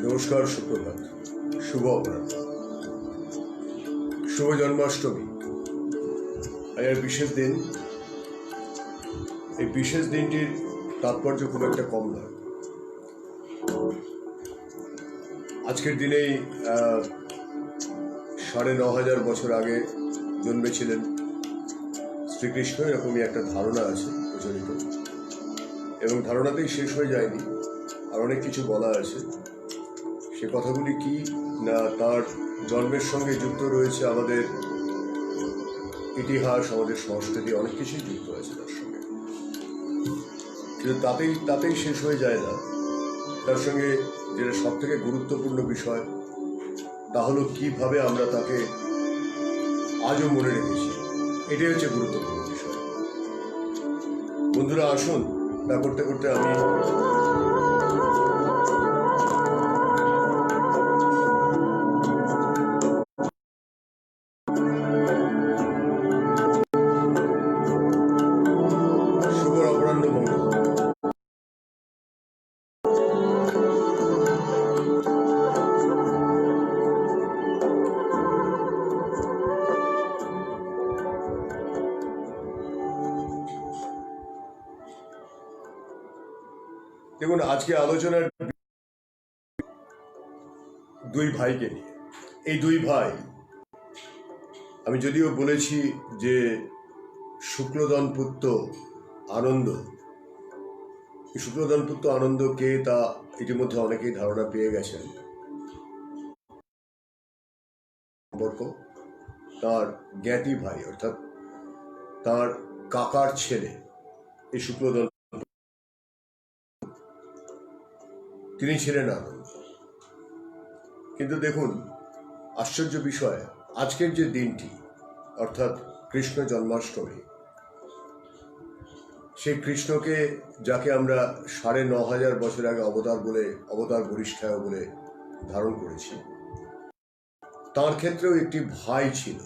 নমস্কার, সুপ্রভাত, শুভ অপরাহ্ন, শুভ জন্মাষ্টমী। আজ বিশেষ দিন। এই বিশেষ দিনটির তাৎপর্য খুব একটা কম নয়। আজকের দিনেই ৯,৫০০ বছর আগে জন্মেছিলেন শ্রীকৃষ্ণ, এরকমই একটা ধারণা আছে প্রচলিত, এবং ধারণাতেই শেষ হয়ে যায়নি, আর অনেক কিছু বলা আছে। সে কথাগুলি কি না, তার জন্মের সঙ্গে যুক্ত রয়েছে আমাদের ইতিহাস, আমাদের সংস্কৃতি, অনেক কিছুই যুক্ত আছে তার সঙ্গে। কিন্তু তাতেই শেষ হয়ে যায় না। তার সঙ্গে যেটা সব থেকে গুরুত্বপূর্ণ বিষয়, তা হলো কীভাবে আমরা তাকে আজও মনে রেখেছি। এটাই হচ্ছে গুরুত্বপূর্ণ বিষয়। বন্ধুরা, আসুন তা করতে করতে আমি দেখুন, আজকে আলোচনার দুই ভাইকে নিয়ে। এই দুই ভাই, আমি যদিও বলেছি যে শুক্লদন পুত্র আনন্দ, শুক্লদন পুত্র আনন্দ কে তা ইতিমধ্যে অনেকেই ধারণা পেয়ে গেছেন। সম্পর্ক তার জ্ঞাতি ভাই, অর্থাৎ তার কাকার ছেলে এই শুক্লদন, তিনি ছিলেন আনন্দ। কিন্তু দেখুন, আশ্চর্য বিষয়, আজকের যে দিনটি অর্থাৎ কৃষ্ণ জন্মাষ্টমী, সেই কৃষ্ণকে, যাকে আমরা ৯,৫০০ বছর আগে অবতার বরিষ্ঠায় বলে ধারণ করেছি, তার ক্ষেত্রেও একটি ভাই ছিল।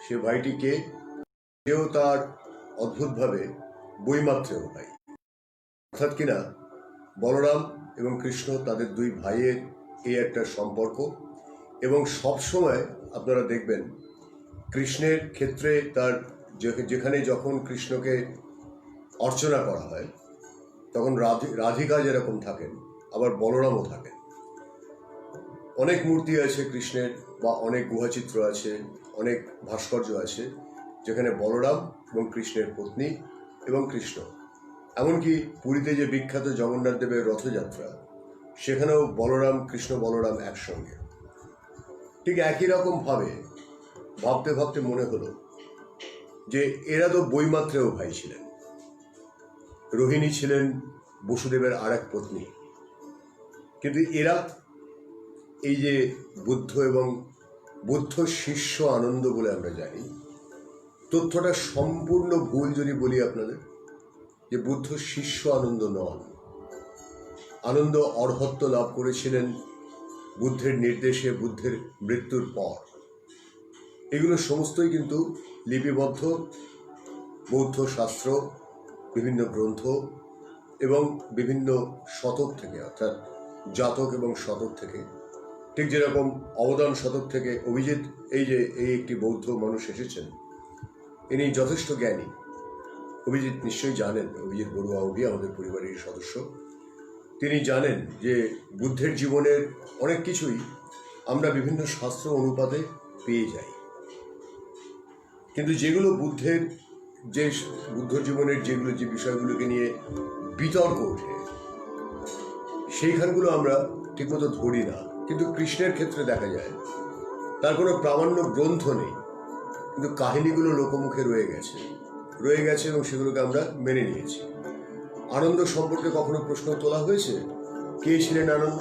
সে ভাইটিকে কেউ তার অদ্ভুতভাবে বৈমাত্রেয় ভাই, অর্থাৎ কিনা বলরাম এবং কৃষ্ণ, তাদের দুই ভাইয়ের এই একটা সম্পর্ক। এবং সবসময় আপনারা দেখবেন কৃষ্ণের ক্ষেত্রে তার যেখানে যখন কৃষ্ণকে অর্চনা করা হয়, তখন রাধিকা যেরকম থাকেন, আবার বলরামও থাকেন। অনেক মূর্তি আছে কৃষ্ণের, বা অনেক গুহাচিত্র আছে, অনেক ভাস্কর্য আছে, যেখানে বলরাম এবং কৃষ্ণের পত্নী এবং কৃষ্ণ, এমনকি পুরীতে যে বিখ্যাত জগন্নাথ দেবের রথযাত্রা, সেখানেও কৃষ্ণ বলরাম একসঙ্গে। ঠিক একই রকম ভাবে ভাবতে ভাবতে মনে হলো যে এরা তো বৈমাত্রেয় ভাই ছিলেন। রোহিণী ছিলেন বসুদেবের আর এক পত্নী, কিন্তু এরা এই যে বুদ্ধ এবং বুদ্ধ শিষ্য আনন্দ বলে আমরা জানি, তথ্যটা সম্পূর্ণ ভুল যদি বলি আপনাদের, যে বুদ্ধ শিষ্য আনন্দ নন। আনন্দ অর্হত্ব লাভ করেছিলেন বুদ্ধের নির্দেশে, বুদ্ধের মৃত্যুর পর। এগুলো সমস্তই কিন্তু লিপিবদ্ধ বৌদ্ধ শাস্ত্র, বিভিন্ন গ্রন্থ এবং বিভিন্ন শতক থেকে, অর্থাৎ জাতক এবং শতক থেকে। ঠিক যেরকম অবদান শতক থেকে অভিজিৎ, এই একটি বৌদ্ধ মানুষ এসেছেন, ইনি যথেষ্ট জ্ঞানী। অভিজিৎ নিশ্চয়ই জানেন, অভিজিৎ বড়ুয়া আমাদের পরিবারের সদস্য। তিনি জানেন যে বুদ্ধের জীবনের অনেক কিছুই আমরা বিভিন্ন শাস্ত্র অনুপাতে পেয়ে যাই, কিন্তু যেগুলো বুদ্ধ জীবনের যে বিষয়গুলোকে নিয়ে বিতর্ক ওঠে, সেইখানগুলো আমরা ঠিকমতো ধরি না। কিন্তু কৃষ্ণের ক্ষেত্রে দেখা যায় তার কোনো প্রামাণ্য গ্রন্থ নেই, কিন্তু কাহিনীগুলো লোকমুখে রয়ে গেছে এবং সেগুলোকে আমরা মেনে নিয়েছি। আনন্দ সম্পর্কে কখনো প্রশ্ন তোলা হয়েছে, কে ছিলেন আনন্দ?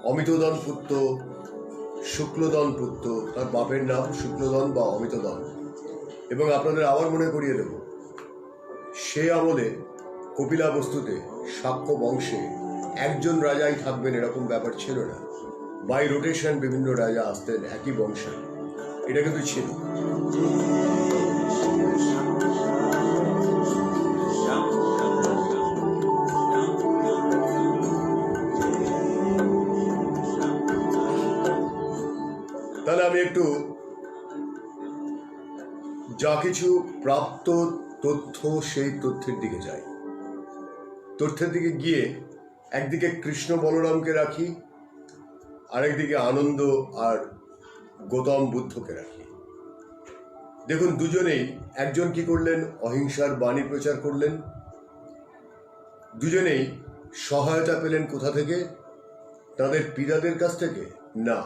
অমিতদন পুত্র, শুক্লদন পুত্র, তার বাপের নাম শুক্লদন বা অমিতদন। এবং আপনাদের আবার মনে করিয়ে দেব, সে আমলে কপিলাবস্তুতে শাক্য বংশে একজন রাজাই থাকবেন এরকম ব্যাপার ছিল না। বাই রোটেশন বিভিন্ন রাজা আসতেন একই বংশে, এটা কিন্তু ছিল। একটু যা কিছু প্রাপ্ত তথ্য সেই তথ্যের দিকে যাই। তথ্যের দিকে গিয়ে একদিকে কৃষ্ণ বলরামকে রাখি, আরেকদিকে আনন্দ আর গৌতম বুদ্ধকে রাখি। দেখুন, দুজনেই, একজন কি করলেন, অহিংসার বাণী প্রচার করলেন। দুজনেই সহায়তা পেলেন কোথা থেকে? তাদের পিতাদের কাছ থেকে না,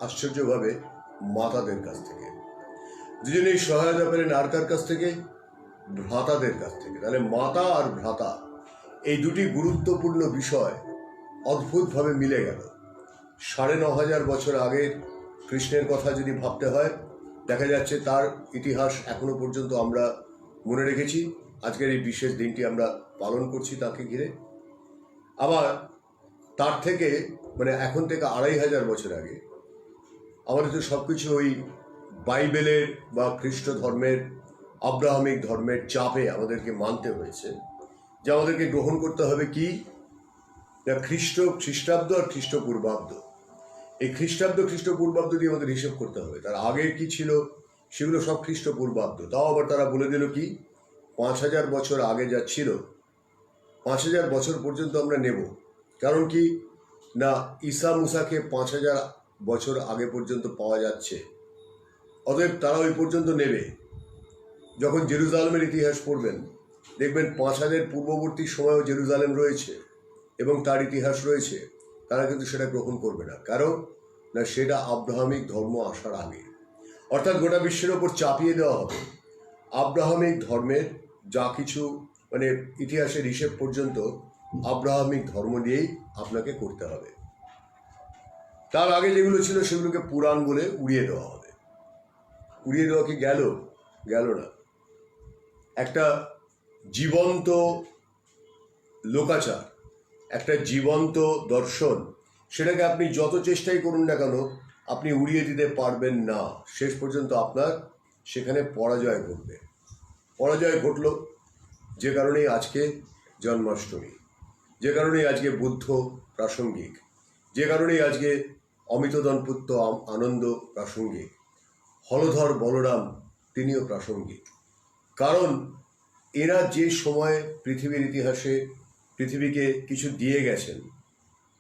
আশ্চর্যভাবে মাতাদের কাছ থেকে। দুজনেই সহায়তা পেলেন আর কার কাছ থেকে? ভ্রাতাদের কাছ থেকে। তাহলে মাতা আর ভ্রাতা, এই দুটি গুরুত্বপূর্ণ বিষয় অদ্ভুতভাবে মিলে গেল। ৯,৫০০ বছর আগের কৃষ্ণের কথা যদি ভাবতে হয়, দেখা যাচ্ছে তার ইতিহাস এখনো পর্যন্ত আমরা মনে রেখেছি। আজকের এই বিশেষ দিনটি আমরা পালন করছি তাকে ঘিরে। আবার তার থেকে এখন থেকে ২৫০০ বছর আগে আমাদের তো সব কিছু ওই বাইবেলের বা খ্রিস্ট ধর্মের, আব্রাহামিক ধর্মের চাপে আমাদেরকে মানতে হয়েছে, যে আমাদেরকে গ্রহণ করতে হবে কি না, খ্রিস্টাব্দ আর খ্রিস্টপূর্বাব্দ। এই খ্রিস্টপূর্বাব্দ দিয়ে আমাদের হিসেব করতে হবে। তার আগে কি ছিল সেগুলো সব খ্রিস্টপূর্বাব্দ। তাও আবার তারা বলে দিল কি ৫,০০০ বছর আগে যা ছিল ৫,০০০ বছর পর্যন্ত আমরা নেব। কারণ কি না, ঈসা মুসাকে ৫,০০০ বছর আগে পর্যন্ত পাওয়া যাচ্ছে, অতএব তারা ওই পর্যন্ত নেবে। যখন জেরুজালেমের ইতিহাস পড়বেন দেখবেন ৫,০০০ পূর্ববর্তী সময়েও জেরুজালেম রয়েছে এবং তার ইতিহাস রয়েছে। তারা কিন্তু সেটা গ্রহণ করবে না, কারণ না সেটা আব্রাহামিক ধর্ম আসার আগে। অর্থাৎ গোটা বিশ্বের ওপর চাপিয়ে দেওয়া হবে আব্রাহামিক ধর্মের যা কিছু, ইতিহাসের হিসেব পর্যন্ত আব্রাহামিক ধর্ম নিয়েই আপনাকে করতে হবে। তার আগে যেগুলো ছিল সেগুলোকে পুরাণ বলে উড়িয়ে দেওয়া হবে। উড়িয়ে দেওয়া কি গেল? গেল না। একটা জীবন্ত লোকাচার, একটা জীবন্ত দর্শন, সেটাকে আপনি যত চেষ্টাই করুন না কেন আপনি উড়িয়ে দিতে পারবেন না। শেষ পর্যন্ত আপনার সেখানে পরাজয় ঘটবে। পরাজয় ঘটল যে কারণেই আজকে জন্মাষ্টমী, যে কারণেই আজকে বুদ্ধ প্রাসঙ্গিক, যে কারণেই আজকে অমিতদনপুত্র আনন্দ প্রাসঙ্গিক, হলধর বলরাম তিনিও প্রাসঙ্গিক। কারণ এরা যে সময় পৃথিবীর ইতিহাসে পৃথিবীকে কিছু দিয়ে গেছেন,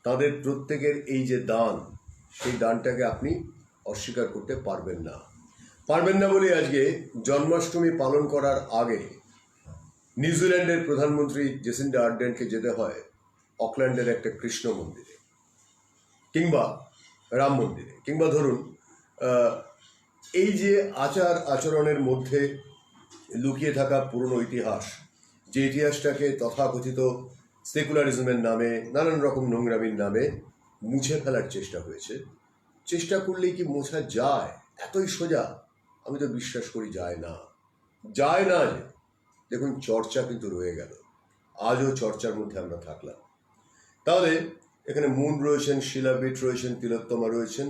তাদের প্রত্যেকের এই যে দান, সেই দানটাকে আপনি অস্বীকার করতে পারবেন না। পারবেন না বলে আজকে জন্মাষ্টমী পালন করার আগে নিউজিল্যান্ডের প্রধানমন্ত্রী জেসিন্ডা আর্ডেনকে যেতে হয় অকল্যান্ডের একটা কৃষ্ণ মন্দিরে, কিংবা রাম মন্দিরে, কিংবা ধরুন এই যে আচার আচরণের মধ্যে লুকিয়ে থাকা পুরনো ইতিহাস, যে ইতিহাসটাকে তথাকথিত সেকুলারিজমের নামে, নানান রকম নোংরামির নামে মুছে ফেলার চেষ্টা হয়েছে। চেষ্টা করলেই কি মোছা যায়? এতই সোজা? আমি তো বিশ্বাস করি যায় না। যায় না। যে দেখুন, চর্চা কিন্তু রয়ে গেল। আজও চর্চার মধ্যে আমরা থাকলাম। তাহলে এখানে মুন রয়েছেন, শিলাবিট রয়েছেন, তিলোত্তমা রয়েছেন,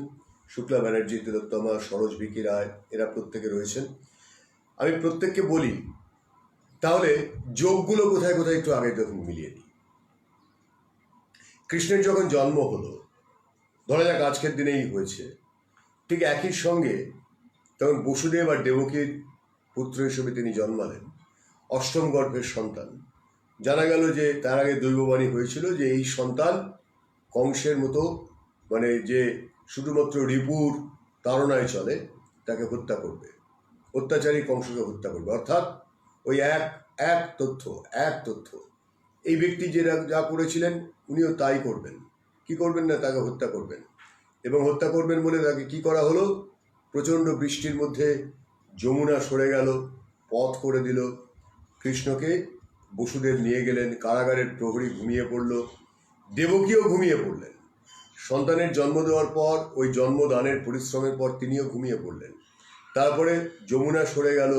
শুক্লা ব্যানার্জি, তিলোত্তমা, সরোজ ভিকি রায়, এরা প্রত্যেকে রয়েছেন। আমি প্রত্যেককে বলি, তাহলে যোগগুলো কোথায় কোথায় একটু আগে দেখুন মিলিয়ে দিই। কৃষ্ণের যখন জন্ম হলো, ধরা যাক আজকের দিনেই হয়েছে, ঠিক একই সঙ্গে তখন বসুদেব আর দেবকীর পুত্র হিসেবে তিনি জন্মালেন, অষ্টম গর্ভের সন্তান। জানা গেল যে তার আগে দৈববাণী হয়েছিল যে এই সন্তান কংসের মতো, যে শুধুমাত্র রিপুর তাড়নায় চলে, তাকে হত্যা করবে, অত্যাচারী কংসকে হত্যা করবে। অর্থাৎ ওই এক তথ্য এই ব্যক্তি যা করেছিলেন উনিও তাই করবেন। কি করবেন না, তাকে হত্যা করবেন। এবং হত্যা করবেন বলে তাকে কি করা হলো? প্রচণ্ড বৃষ্টির মধ্যে যমুনা সরে গেল, পথ করে দিল। কৃষ্ণকে বসুদেব নিয়ে গেলেন, কারাগারের প্রহরী ঘুমিয়ে পড়ল, দেবকীও ঘুমিয়ে পড়লেন। সন্তানের জন্ম দেওয়ার পর, ওই জন্মদানের পরিশ্রমের পর তিনিও ঘুমিয়ে পড়লেন। তারপরে যমুনা সরে গেল,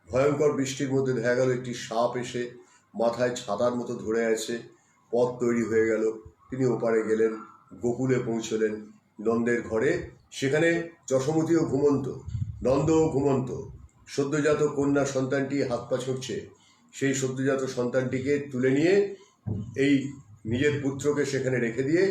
ভয়ঙ্কর বৃষ্টির মধ্যে দেখা গেল একটি সাপ এসে মাথায় ছাতার মতো ধরে আছে, পথ তৈরি হয়ে গেল, তিনি ওপারে গেলেন, গোকুলে পৌঁছলেন, নন্দের ঘরে। সেখানে যশোমতীও ঘুমন্ত, নন্দও ঘুমন্ত। সদ্যজাত কন্যা সন্তানটি হাত পা ছুটছে, সেই সদ্যজাত সন্তানটিকে তুলে নিয়ে এই নিজের পুত্রকে সেখানে রেখে দিয়ে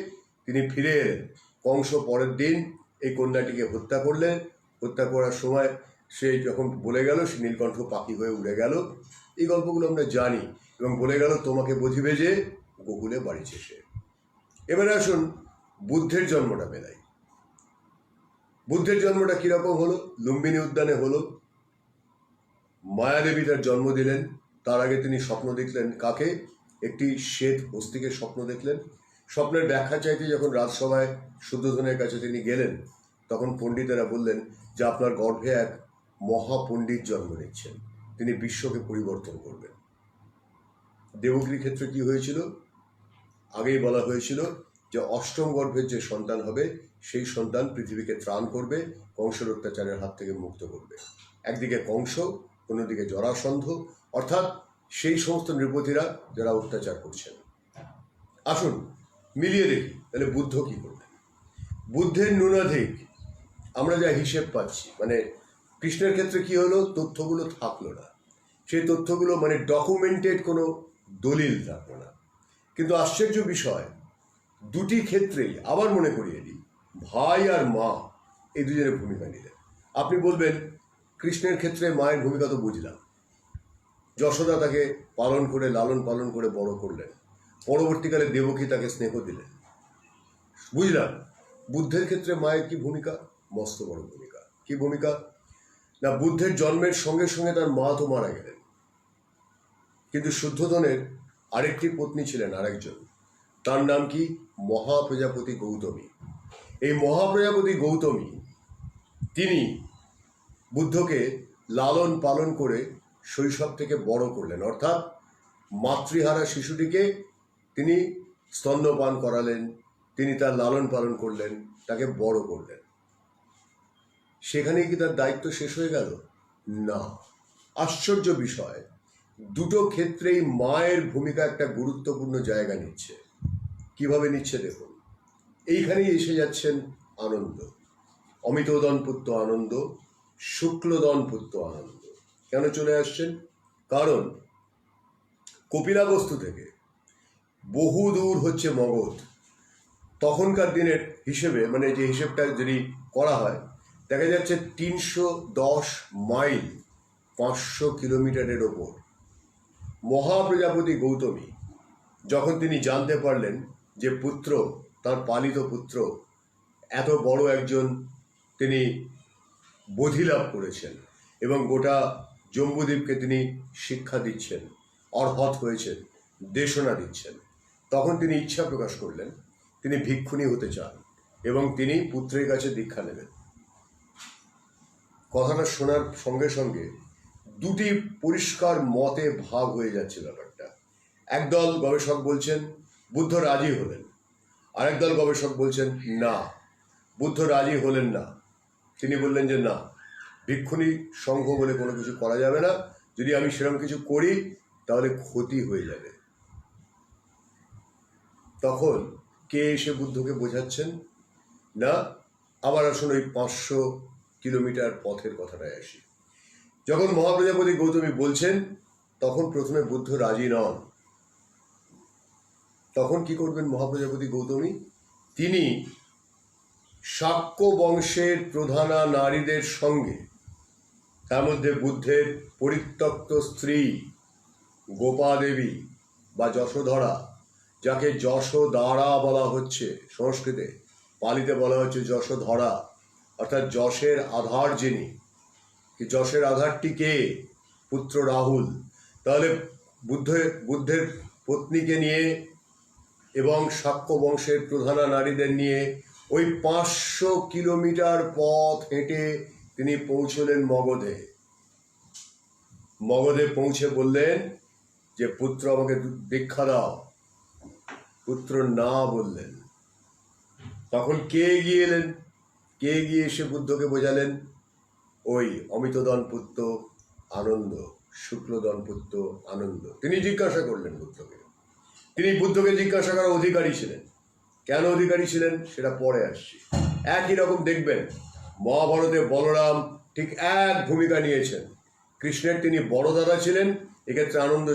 তিনি ফিরে এলেন। কংস পরের দিন এই কন্যাটিকে হত্যা করলেন। হত্যা করার সময় সে যখন বলে গেল সে নীলকণ্ঠ পাখি হয়ে উড়ে গেল, এই গল্পগুলো আমরা জানি, এবং বলে গেল তোমাকে বধিবে যে গোকুলে বাড়িছে সে। এবারে আসুন বুদ্ধের জন্মটা মেলাই। বুদ্ধের জন্মটা কিরকম হলো? লুম্বিনী উদ্যানে হলো। মায়াদেবী তার জন্ম দিলেন। তার আগে তিনি স্বপ্ন দেখলেন কাকে? একটি শ্বেত হস্তিকে স্বপ্ন দেখলেন। স্বপ্নের ব্যাখ্যা চাইতে যখন রাজসভায় শুদ্ধোধনের কাছে তিনি গেলেন, তখন পণ্ডিতেরা বললেন যে আপনার গর্ভে এক মহাপণ্ডিত জন্ম নিচ্ছেন, তিনি বিশ্বকে পরিবর্তন করবেন। দেবগিরির ক্ষেত্রে কি হয়েছিল? আগেই বলা হয়েছিল যে অষ্টম গর্ভের যে সন্তান হবে সেই সন্তান পৃথিবীকে ত্রাণ করবে, কংসের অত্যাচারের হাত থেকে মুক্ত করবে। একদিকে কংস, অন্যদিকে জরাসন্ধ, অর্থাৎ সেই সমস্ত নৃপতিরা যারা অত্যাচার করছেন। আসুন মিলিয়ে দেখি তাহলে বুদ্ধ কি করলেন। বুদ্ধের ন্যূনাধিক আমরা যা হিসেব পাচ্ছি, মানে কৃষ্ণের ক্ষেত্রে কি হলো, তথ্যগুলো থাকলো না, সেই তথ্যগুলো মানে ডকুমেন্টেড কোনো দলিল থাকলো না। কিন্তু আশ্চর্য বিষয়, দুটি ক্ষেত্রেই আবার মনে করিয়ে দিই, ভাই আর মা এই দুজনের ভূমিকা নিলেন। আপনি বলবেন কৃষ্ণের ক্ষেত্রে মায়ের ভূমিকা তো বুঝলাম, যশোদা তাকে পালন করে লালন পালন করে বড় করলেন, পরবর্তীকালে দেবকী তাকে স্নেহ দিলেন, বুঝলাম। বুদ্ধের ক্ষেত্রে মায়ের কি ভূমিকা? মস্ত বড় ভূমিকা। কি ভূমিকা? না, বুদ্ধের জন্মের সঙ্গে সঙ্গে তার মা তো মারা গেলেন, কিন্তু শুদ্ধোধনের আরেকটি পত্নী ছিলেন, আরেকজন, তার নাম কি? মহাপ্রজাপতি গৌতমী। এই মহাপ্রজাপতি গৌতমী তিনি বুদ্ধকে লালন পালন করে শৈশব থেকে বড় করলেন, অর্থাৎ মাতৃহারা শিশুটিকে তিনি স্তন্যপান করালেন, তিনি তার লালন পালন করলেন, তাকে বড় করলেন। সেখানেই কি তার দায়িত্ব শেষ হয়ে গেল? না। আশ্চর্য বিষয়, দুটো ক্ষেত্রেই মায়ের ভূমিকা একটা গুরুত্বপূর্ণ জায়গা নিচ্ছে। কিভাবে নিচ্ছে দেখুন। এইখানেই এসে যাচ্ছেন আনন্দ। অমিতোদন পুত্র আনন্দ, শুক্লদন পুত্র আনন্দ। কেন চলে আসছেন? কারণ কপিলাবস্তু থেকে বহু দূর হচ্ছে মগধ। তখনকার দিনের হিসেবে, মানে যে হিসেবটা যদি করা হয়, দেখা যাচ্ছে 310 মাইল, 500 কিলোমিটারের ওপর। মহাপ্রজাপতি গৌতমী যখন তিনি জানতে পারলেন যে পুত্র, তার পালিত পুত্র এত বড় একজন তিনি বোধিলাভ করেছেন এবং গোটা জম্বুদ্বীপকে তিনি শিক্ষা দিচ্ছেন, অর্হত হয়েছেন, দেশনা দিচ্ছেন, তখন তিনি ইচ্ছা প্রকাশ করলেন তিনি ভিক্ষুণী হতে চান এবং তিনি পুত্রের কাছে দীক্ষা নেবেন। কথাটা শোনার সঙ্গে সঙ্গে দুটি পরিষ্কার মতে ভাগ হয়ে যাচ্ছে ব্যাপারটা। একদল গবেষক বলছেন বুদ্ধ রাজি হলেন, আরেক দল গবেষক বলছেন না, বুদ্ধ রাজি হলেন না। তিনি বললেন যে না, ভিক্ষুণী সংঘ বলে কোনো কিছু করা যাবে না, যদি আমি সেরকম কিছু করি তাহলে ক্ষতি হয়ে যাবে। তখন কে এসে বুদ্ধকে বোঝাচ্ছেন? না, আবার আসুন ওই 500 কিলোমিটার পথের কথাটায় আসি। যখন মহাপ্রজাপতি গৌতমী বলছেন, তখন প্রথমে বুদ্ধ রাজি নন। তখন কি করবেন মহাপ্রজাপতি গৌতমী? তিনি শাক্য বংশের প্রধানা নারীদের সঙ্গে, তার মধ্যে বুদ্ধের পরিত্যক্ত স্ত্রী গোপা দেবী বা যশোধরা, যাকে যশোদারা বলা হচ্ছে সংস্কৃতে, পালিতে বলা হচ্ছে যশোধরা, অর্থাৎ যশের আধার যিনি। যশের আধারটি কে? পুত্র রাহুল। তাহলে বুদ্ধের পত্নীকে নিয়ে এবং শাক্য বংশের প্রধানা নারীদের নিয়ে ওই 500 কিলোমিটার পথ হেঁটে তিনি পৌঁছলেন মগধে। মগধে পৌঁছে বললেন যে পুত্র আমাকে দীক্ষা দাও। পুত্র না বললেন। তখন কে এগিয়ে এলেন? কে এগিয়ে এসে বুদ্ধকে বোঝালেন? ওই অমিতদন পুত্র আনন্দ, শুক্লদন পুত্র আনন্দ। তিনি জিজ্ঞাসা করলেন বুদ্ধকে। তিনি বুদ্ধকে জিজ্ঞাসা করার অধিকারী ছিলেন। কেন অধিকারী ছিলেন সেটা পরে আসছি। একই রকম দেখবেন মহাভারতে বলরাম ঠিক এক ভূমিকা নিয়েছেন। কৃষ্ণের তিনি বড় দাদা ছিলেন, এক্ষেত্রে আনন্দ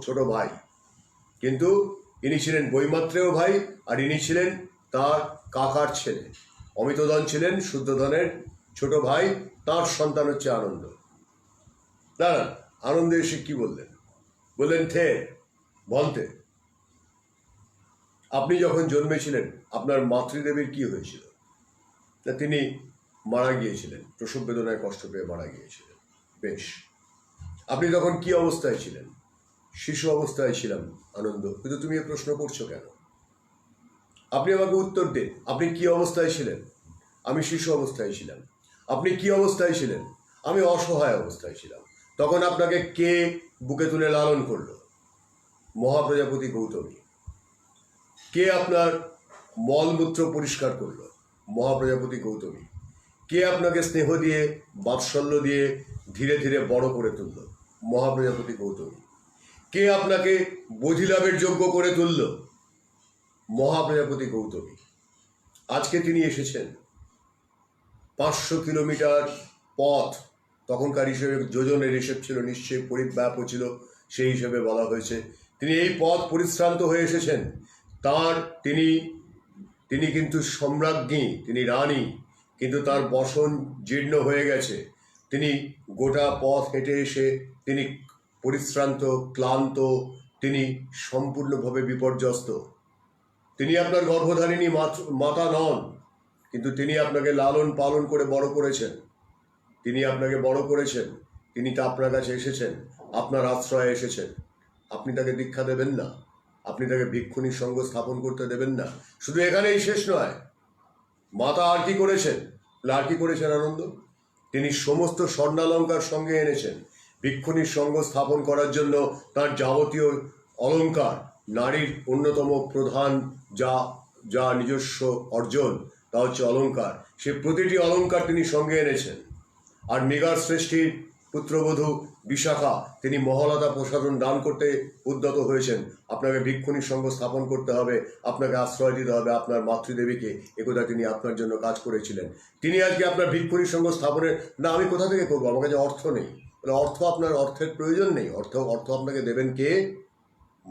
ছোট ভাই, কিন্তু ইনি ছিলেন বৈমাত্রেয় ভাই, আর ইনি ছিলেন তার কাকার ছেলে। অমিতদন ছিলেন শুদ্ধোধনের ছোট ভাই, তার সন্তান হচ্ছে আনন্দ। দাঁড়ান, আনন্দ এসে কি বললেন? বললেন, থে বলতে, আপনি যখন জন্মেছিলেন আপনার মাতৃদেবীর কি হয়েছিল? না, তিনি মারা গিয়েছিলেন, প্রসব বেদনায় কষ্ট পেয়ে মারা গিয়েছিলেন। বেশ, আপনি তখন কি অবস্থায় ছিলেন? শিশু অবস্থায় ছিলাম আনন্দ। কিন্তু তুমি এ প্রশ্ন করছো কেন? আপনি আমাকে উত্তর দিন, আপনি কি অবস্থায় ছিলেন? আমি শিশু অবস্থায় ছিলাম। আপনি কি অবস্থায় ছিলেন? আমি অসহায় অবস্থায় ছিলাম। তখন আপনাকে কে বুকে তুলে লালন করলো? মহাপ্রজাপতি গৌতমী। কে আপনার মলমূত্র পরিষ্কার করলো? মহাপ্রজাপতি গৌতমী। কে আপনাকে স্নেহ দিয়ে, বাৎসল্য দিয়ে ধীরে ধীরে বড় করে তুলল? মহাপ্রজাপতি গৌতমী। কে আপনাকে বোধিলাভের যোগ্য করে তুলল? মহাপ্রজাপতি গৌতমী। আজকে তিনি এসেছেন 500 কিলোমিটার পথ, তখনকার হিসেবে যোজনের হিসেব ছিল, নিশ্চয়ই পরিব্যাপ্য ছিল, সেই হিসেবে বলা হয়েছে। তিনি এই পথ পরিশ্রান্ত হয়ে এসেছেন। তিনি কিন্তু সম্রাজ্ঞী, তিনি রানী, কিন্তু তার বসন জীর্ণ হয়ে গেছে। তিনি গোটা পথ হেঁটে এসে তিনি পরিশ্রান্ত, ক্লান্ত, তিনি সম্পূর্ণভাবে বিপর্যস্ত। তিনি আপনার গর্ভধারিণী মাতা নন, কিন্তু তিনি আপনাকে লালন পালন করে বড় করেছেন। তিনি আপনাকে বড় করেছেন। তিনি তা আপনার কাছে এসেছেন, আপনার আশ্রয়ে এসেছেন। আপনি তাকে দীক্ষা দেবেন না? আপনি তাকে ভিক্ষুণীর সঙ্গ স্থাপন করতে দেবেন না? শুধু এখানেই শেষ নয়, মাতা আর কি করেছেন? আর কি করেছেন আনন্দ? তিনি সমস্ত স্বর্ণালঙ্কার সঙ্গে এনেছেন ভিক্ষুণীর সঙ্গ স্থাপন করার জন্য। তার যাবতীয় অলঙ্কার, নারীর অন্যতম প্রধান যা নিজস্ব অর্জন, তা হচ্ছে অলঙ্কার। সে প্রতিটি অলঙ্কার তিনি সঙ্গে এনেছেন। আর মৃগার শ্রেষ্ঠীর পুত্রবধূ বিশাখা, তিনি মহলতা প্রসাধন দান করতে উদ্যত হয়েছেন। আপনাকে ভিক্ষুণীর সঙ্গ স্থাপন করতে হবে, আপনাকে আশ্রয় দিতে হবে আপনার মাতৃদেবীকে, একথা তিনি আপনার জন্য কাজ করেছিলেন। তিনি আজকে আপনার ভিক্ষুণীর সঙ্গ স্থাপনের, না আমি কোথা থেকে করবো, আমার কাছে অর্থ নেই। অর্থ, আপনার অর্থের প্রয়োজন নেই। অর্থ আপনাকে দেবেন কে?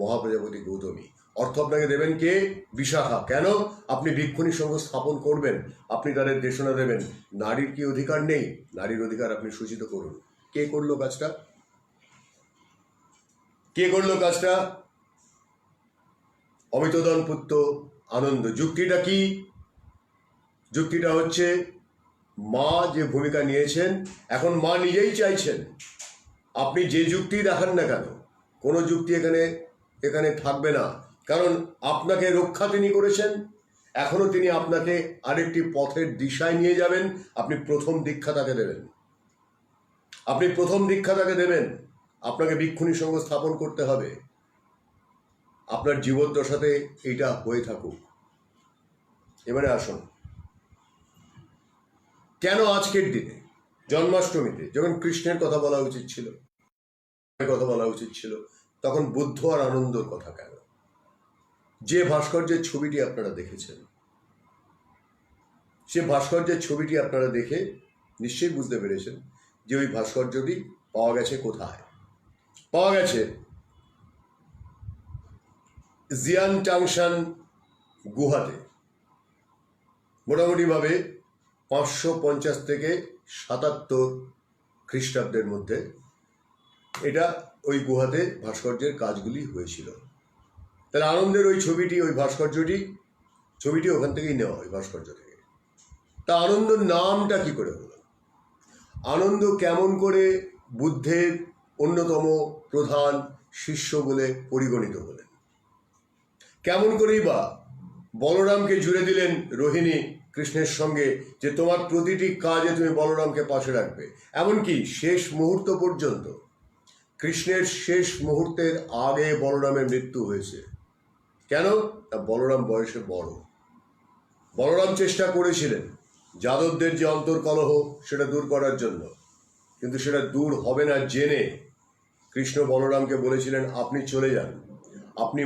মহাপ্রজাপতি গৌতমী। অর্থ আপনাকে দেবেন কে? বিশাখা। কেন? আপনি ভিক্ষুণীর সঙ্গ স্থাপন করবেন, আপনি তাদের দেশনা দেবেন। নারীর কি অধিকার নেই? নারীর অধিকার আপনি সূচিত করুন। কে করলো কাজটা? কে করলো কাজটা? অমিতদন পুত্র আনন্দ। যুক্তিটা কি? যুক্তিটা হচ্ছে, মা যে ভূমিকা নিয়েছেন, এখন মা নিজেই চাইছেন। আপনি যে যুক্তি দেখান না কেন, কোনো যুক্তি এখানে থাকবে না। কারণ আপনাকে রক্ষা তিনি করেছেন, এখনো তিনি আপনাকে আরেকটি পথের দিশায় নিয়ে যাবেন। আপনি প্রথম দীক্ষা তাকে দেবেন। আপনাকে ভিক্ষুণীর সঙ্গ স্থাপন করতে হবে। আপনার জীবদ্দশাতে এইটা হয়ে থাকুক। এবারে আসুন, কেন আজকের দিনে জন্মাষ্টমীতে, যখন কৃষ্ণের কথা বলা উচিত ছিল, তখন বুদ্ধ আর আনন্দর কথা কেন? যে ভাস্কর্যের ছবিটি আপনারা দেখেছেন, সে ভাস্কর্যের ছবিটি আপনারা দেখে নিশ্চয়ই বুঝতে পেরেছেন যে ওই ভাস্কর্যটি পাওয়া গেছে কোথায়। পাওয়া গেছে জিয়ান টাংশান গুহাতে, মোটামুটিভাবে 550 থেকে 77 খ্রিস্টাব্দের মধ্যে এটা ওই গুহাতে ভাস্কর্যের কাজগুলি হয়েছিল। তাহলে আনন্দের ওই ছবিটি, ওই ছবিটি ওখান থেকেই নেওয়া, ওই ভাস্কর্য থেকে। তা আনন্দর নামটা কি করে হলো? আনন্দ কেমন করে বুদ্ধের অন্যতম প্রধান শিষ্য বলে পরিগণিত হলেন? কেমন করেই বা বলরামকে জুড়ে দিলেন রোহিণী কৃষ্ণের সঙ্গে, যে তোমার প্রতিটি কাজে তুমি বলরামকে পাশে রাখবে? এমনকি শেষ মুহূর্ত পর্যন্ত, কৃষ্ণের শেষ মুহূর্তের আগে বলরামের মৃত্যু হয়েছে। কেন? তা বলরাম বয়সে বড়। বলরাম চেষ্টা করেছিলেন যাদবদের যে অন্তর্কলহ সেটা দূর করার জন্য, কিন্তু সেটা দূর হবে না জেনে কৃষ্ণ বলরামকে বলেছিলেন, আপনি চলে যান, আপনি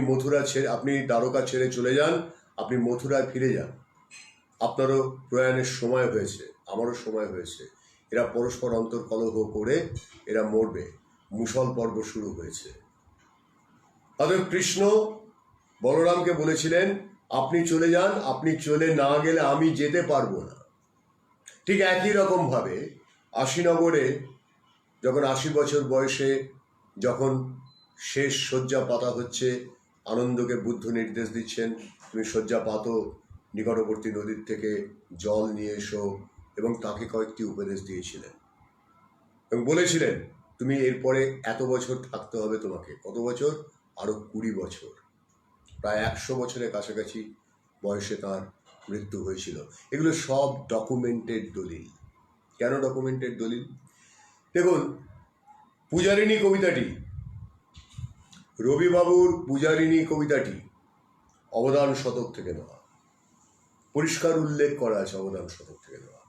দ্বারকা ছেড়ে চলে যান, আপনি মথুরায় ফিরে যান। আপনারও প্রয়াণের সময় হয়েছে, আমারও সময় হয়েছে। এরা পরস্পর অন্তর্কলহ করে এরা মরবে, মুষল পর্ব শুরু হয়েছে। অতএব কৃষ্ণ বলরামকে বলেছিলেন, আপনি চলে যান, আপনি চলে না গেলে আমি যেতে পারবো না। ঠিক একই রকমভাবে আশিনগরে যখন 80 বছর বয়সে যখন শেষ শয্যা পাতা হচ্ছে, আনন্দকে বুদ্ধ নির্দেশ দিচ্ছেন, তুমি শয্যা পাতো, নিকটবর্তী নদীর থেকে জল নিয়ে এসো, এবং তাকে কয়েকটি উপদেশ দিয়েছিলেন এবং বলেছিলেন তুমি এরপরে এত বছর থাকতে হবে তোমাকে। কত বছর? আরো 20 বছর। প্রায় 100 বছরের কাছাকাছি বয়সে তার মৃত্যু হয়েছিল। এগুলো সব ডকুমেন্টেড দলিল। কেন ডকুমেন্টেড দলিল? দেখুন, পূজারিণী কবিতাটি, রবিবাবুর পূজারিণী কবিতাটি অবদান শতক থেকে নেওয়া, পরিষ্কার উল্লেখ করা আছে অবদান শতক থেকে নেওয়া।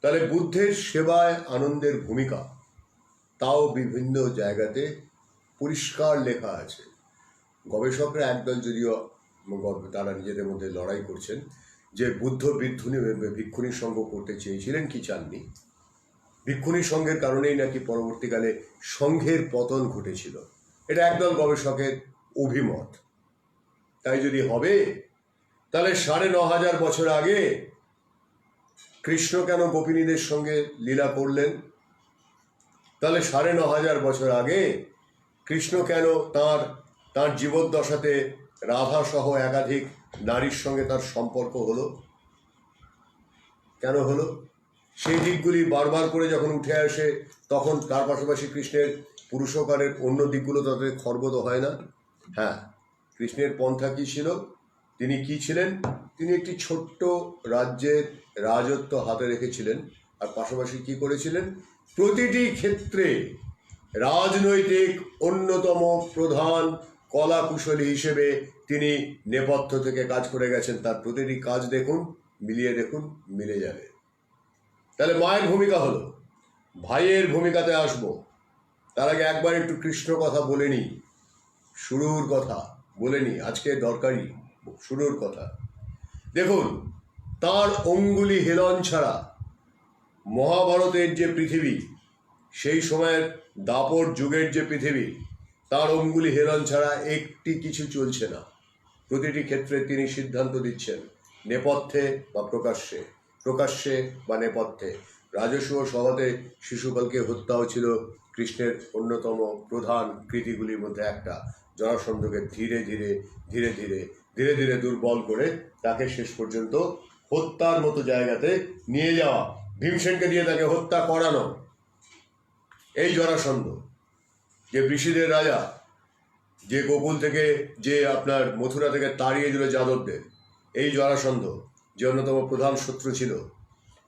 তাহলে বুদ্ধের সেবায় আনন্দের ভূমিকা তাও বিভিন্ন জায়গাতে পরিষ্কার লেখা আছে। গবেষকরা একদল যদিও তারা নিজেদের মধ্যে লড়াই করছেন যে বুদ্ধ ভিক্ষুণী সঙ্গ করতে চেয়েছিলেন কি চাননি। ভিক্ষুণী সঙ্গের কারণেই নাকি পরবর্তীকালে সংঘের পতন ঘটেছিল, এটা একদল গবেষকের অভিমত। তাই যদি হবে তাহলে 9500 বছর আগে কৃষ্ণ কেন গোপিনীদের সঙ্গে লীলা করলেন? তাহলে 9500 বছর আগে কৃষ্ণ কেন তার জীবদ্দশাতে রাধা সহ একাধিক নারীর সঙ্গে তার সম্পর্ক হলো? কেন হলো? সেই দিকগুলি বারবার করে যখন উঠে আসে তখন তার পাশাপাশি কৃষ্ণের পুরুষকারের অন্য দিকগুলো তাদের খর্বত হয় না? হ্যাঁ, কৃষ্ণের পন্থা কী ছিল? তিনি কি ছিলেন? তিনি একটি ছোট্ট রাজ্যের রাজত্ব হাতে রেখেছিলেন, আর পাশাপাশি কি করেছিলেন? প্রতিটি ক্ষেত্রে রাজনৈতিক অন্যতম প্রধান কলাকুশলী হিসেবে তিনি নেপথ্য থেকে কাজ করে গেছেন। তার প্রতিটি কাজ দেখুন, মিলিয়ে দেখুন, মিলে যাবে। তাহলে মায়ের ভূমিকা হলো। ভাইয়ের ভূমিকাতে আসবো, তার আগে একবার একটু কৃষ্ণ কথা বলে নিই, শুরুর কথা বলে নিই, আজকে দরকারি শুরুর কথা। দেখুন, তার অঙ্গুলি হেলন ছাড়া মহাভারতের যে পৃথিবী, সেই সময়ের দাপর যুগের যে পৃথিবী, তার অঙ্গুলি হেলন ছাড়া একটি কিছু চলছে না। প্রতিটি ক্ষেত্রে তিনি সিদ্ধান্ত দিচ্ছেন, নেপথ্যে বা প্রকাশ্যে, প্রকাশ্যে বা নেপথ্যে। রাজস্ব সভাতে শিশুপালকে হত্যাও ছিল কৃষ্ণের অন্যতম প্রধান কৃতিগুলির মধ্যে একটা। জরাসন্ধকে ধীরে ধীরে ধীরে ধীরে ধীরে ধীরে দুর্বল করে তাকে শেষ পর্যন্ত হত্যার মতো জায়গাতে নিয়ে যাওয়া, ভীমসেনকে দিয়ে তাকে হত্যা করানো। এই জরাসন্ধ, যে ঋষিদের রাজা, যে গোকুল থেকে, যে আপনার মথুরা থেকে তাড়িয়ে দিল যাদবদের, এই জরাসন্ধ যে অন্যতম প্রধান শত্রু ছিল,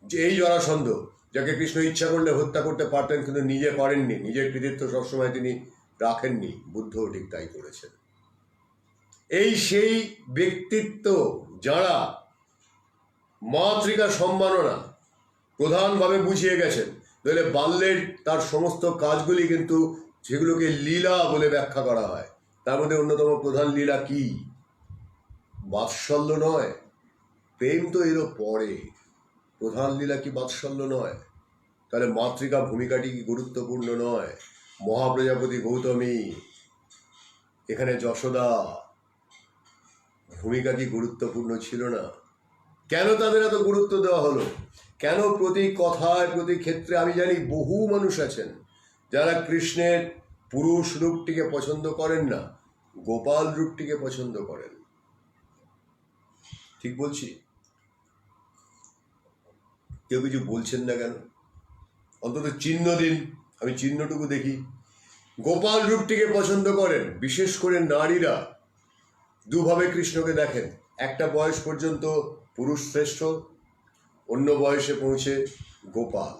যে এই জরাসন্ধ যাকে কৃষ্ণ ইচ্ছা করলে হত্যা করতে পারতেন কিন্তু নিজে করেননি, নিজের কৃতিত্ব সবসময় তিনি রাখেননি, বুদ্ধও ঠিক তাই করেছেন। এই সেই ব্যক্তিত্ব যারা মাতৃকা সম্মাননা প্রধানভাবে বুঝিয়ে গেছেন। তাহলে বাল্যের তার সমস্ত কাজগুলি কিন্তু সেগুলোকে লীলা বলে ব্যাখ্যা করা হয়। তার মধ্যে অন্যতম প্রধান লীলা কি? বাৎসল্য নয়, প্রেম তো এলো পরে। প্রধান লীলা কি বাৎসল্য নয়? তাহলে মাতৃকা ভূমিকাটি কি গুরুত্বপূর্ণ নয়? মহাপ্রজাপতি গৌতমী, এখানে যশোদা, ভূমিকা কি গুরুত্বপূর্ণ ছিল না? কেন তাদের এত গুরুত্ব দেওয়া হলো? কেন প্রতি কথায়, প্রতি ক্ষেত্রে? আমি জানি বহু মানুষ আছেন যারা কৃষ্ণের পুরুষ রূপটিকে পছন্দ করেন না, গোপাল রূপটিকে পছন্দ করেন। ঠিক বলছি? কেউ কিছু বলছেন না কেন? অন্তত চিহ্ন দিন, আমি চিহ্নটুকু দেখি। গোপাল রূপটিকে পছন্দ করেন, বিশেষ করে নারীরা দুভাবে কৃষ্ণকে দেখেন। একটা বয়স পর্যন্ত পুরুষ শ্রেষ্ঠ, অন্য বয়সে পৌঁছে গোপাল।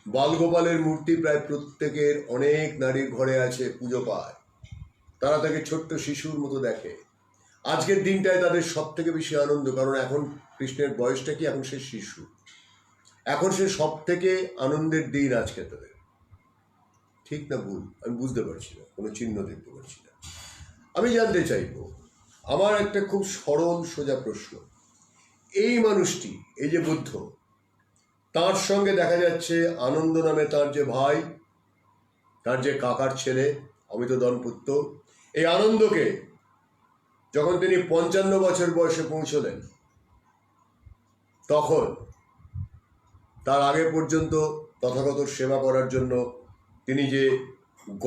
বালগোপালের মূর্তি প্রায় প্রত্যেকের, অনেক নারীর ঘরে আছে, পুজো পায়। তারা তাকে ছোট্ট শিশুর মতো দেখে। আজকের দিনটায় তাদের সব থেকে বেশি আনন্দ, কারণ এখন কৃষ্ণের বয়সটা কি? এখন সে শিশু, এখন সে সব থেকে আনন্দের দিন আজকে তাদের। ঠিক না ভুল আমি বুঝতে পারছি না, কোনো চিহ্ন দেখতে পারছি না। আমি জানতে চাইব, আমার একটা খুব সরল সোজা প্রশ্ন, এই মানুষটি, এই যে বুদ্ধ, তার সঙ্গে দেখা যাচ্ছে আনন্দ নামে তার যে ভাই, তার যে কাকার ছেলে অমিত দনপুত্র, এই আনন্দকে যখন তিনি 55 বছর বয়সে পৌঁছলেন, তখন তার আগে পর্যন্ত তথাগত সেবা করার জন্য তিনি যে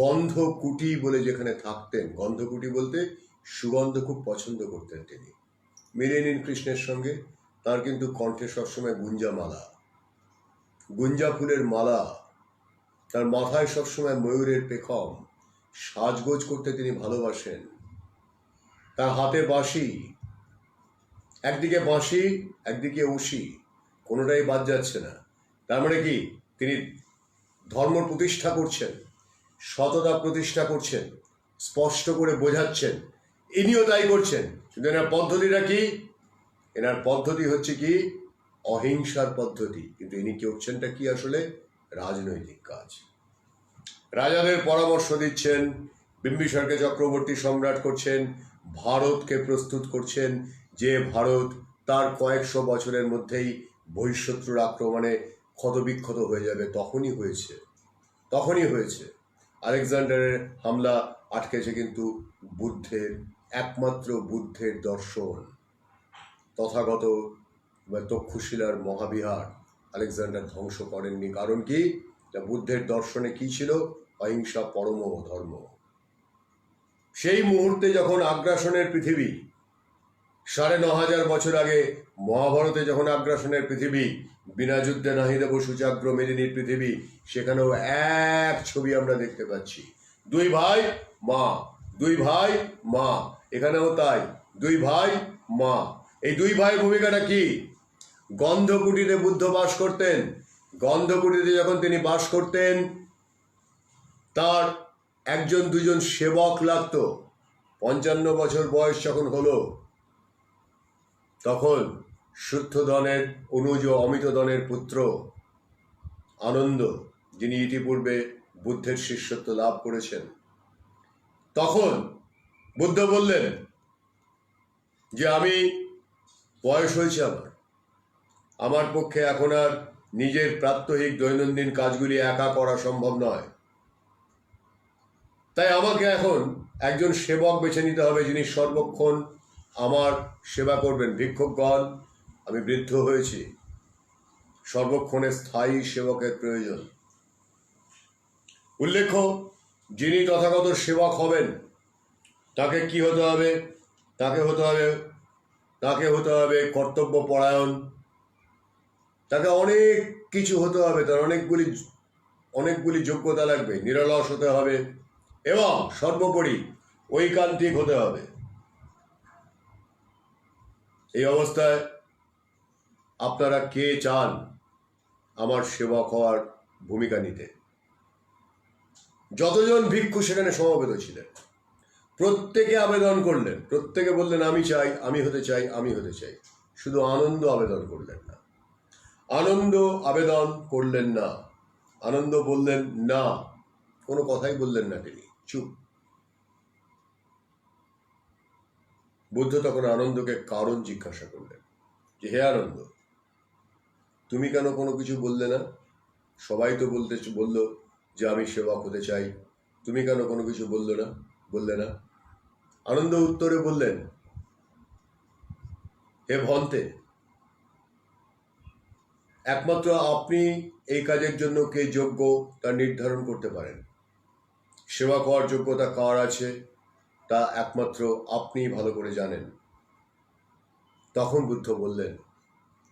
গন্ধকুটি বলে যেখানে থাকতেন, গন্ধকুটি বলতে সুগন্ধ খুব পছন্দ করতেন তিনি। মিলিয়ে নিন কৃষ্ণের সঙ্গে তার কিন্তু কণ্ঠে সবসময় গুঞ্জা মালা, গুঞ্জা ফুলের মালা, তার মাথায় সবসময় ময়ূরের পেখম, সাজগোজ করতে তিনি ভালোবাসেন। তার হাতে বাঁশি, একদিকে বাঁশি একদিকে উশি, কোনোটাই বাদ যাচ্ছে না। তার মানে কি তিনি ধর্ম প্রতিষ্ঠা করছেন, সততা প্রতিষ্ঠা করছেন, স্পষ্ট করে বোঝাচ্ছেন। ইনিও তাই করছেন, কিন্তু এনার পদ্ধতিটা কি? এনার পদ্ধতি হচ্ছে কি অহিংসার পদ্ধতি, কিন্তু ইনি করছেনটা কি আসলে রাজনৈতিক কাজ। রাজাদের পরামর্শ দিচ্ছেন, বিম্বিসারকে চক্রবর্তী সম্রাট করছেন, ভারতকে প্রস্তুত করছেন যে ভারত তার কয়েকশো বছরের মধ্যেই বহিঃশত্রুর আক্রমণে ক্ষতবিক্ষত হয়ে যাবে। তখনই হয়েছে আলেকজান্ডারের হামলা আটকেছে কিন্তু বুদ্ধের, একমাত্র বুদ্ধের দর্শন, তথাগত তক্ষশিলার মহাবিহার আলেকজান্ডার ধ্বংস করেননি। কারণ কি? বুদ্ধের দর্শনে কি ছিল? অহিংসা পরম ধর্ম। সেই মুহূর্তে যখন আগ্রাসনের পৃথিবী, ৯,৫০০ বছর আগে মহাভারতে যখন আগ্রাসনের পৃথিবী, বিনা যুদ্ধে নাহি দেব সূচাগ্র মেদিনীর পৃথিবী, সেখানেও এক ছবি আমরা দেখতে পাচ্ছি, দুই ভাই মা, দুই ভাই মা। এখানেও তাই, দুই ভাই মা। এই দুই ভাই ভূমিকাটা কি? গন্ধকুটিতে বুদ্ধ বাস করতেন। গন্ধকুটিতে যখন তিনি বাস করতেন, তার একজন দুজন সেবক লাগতো। ৫৫ বছর বয়স যখন হলো, তখন শুদ্ধোধনের অনুজ অমিতধনের পুত্র আনন্দ, যিনি ইতিপূর্বে বুদ্ধের শিষ্যত্ব লাভ করেছেন, তখন বুদ্ধ বললেন যে আমি বয়স হয়েছে, আমার পক্ষে এখন আর নিজের প্রাত্যহিক দৈনন্দিন কাজগুলি একা করা সম্ভব নয়। তাই আমাকে এখন একজন সেবক বেছে নিতে হবে, যিনি সর্বক্ষণ আমার সেবা করবেন। ভিক্ষুকগণ, আমি বৃদ্ধ হয়েছি, সর্বক্ষণে স্থায়ী সেবকের প্রয়োজন। উল্লেখ্য, যিনি তথাগত সেবক হবেন তাকে কি হতে হবে? তাকে হতে হবে কর্তব্য পরায়ণ, তাকে অনেক কিছু হতে হবে, তার অনেকগুলি যোগ্যতা লাগবে। নিরলস হতে হবে এবং সর্বোপরি ঐকান্তিক হতে হবে। এই অবস্থায় আপনারা কে চান আমার সেবক হওয়ার ভূমিকা নিতে? যতজন ভিক্ষু সেখানে সমবেত ছিলেন, প্রত্যেকে আবেদন করলেন, প্রত্যেকে বললেন আমি চাই, আমি হতে চাই, আমি হতে চাই। শুধু আনন্দ আবেদন করলেন না। আনন্দ বললেন না, কোনো কথাই বললেন না, তিনি চুপ। বুদ্ধ তখন আনন্দকে কারণ জিজ্ঞাসা করলেন যে হে আনন্দ, তুমি কেন কোনো কিছু বললে না? সবাই তো বলল যে আমি সেবক হতে চাই, তুমি কেন কোনো কিছু বললে না? আনন্দ উত্তরে বললেন, হে ভন্তে, একমাত্র আপনি এই কাজের জন্য কে যোগ্য তা নির্ধারণ করতে পারেন। সেবা করার যোগ্যতা কার আছে তা একমাত্র আপনিই ভালো করে জানেন। তখন বুদ্ধ বললেন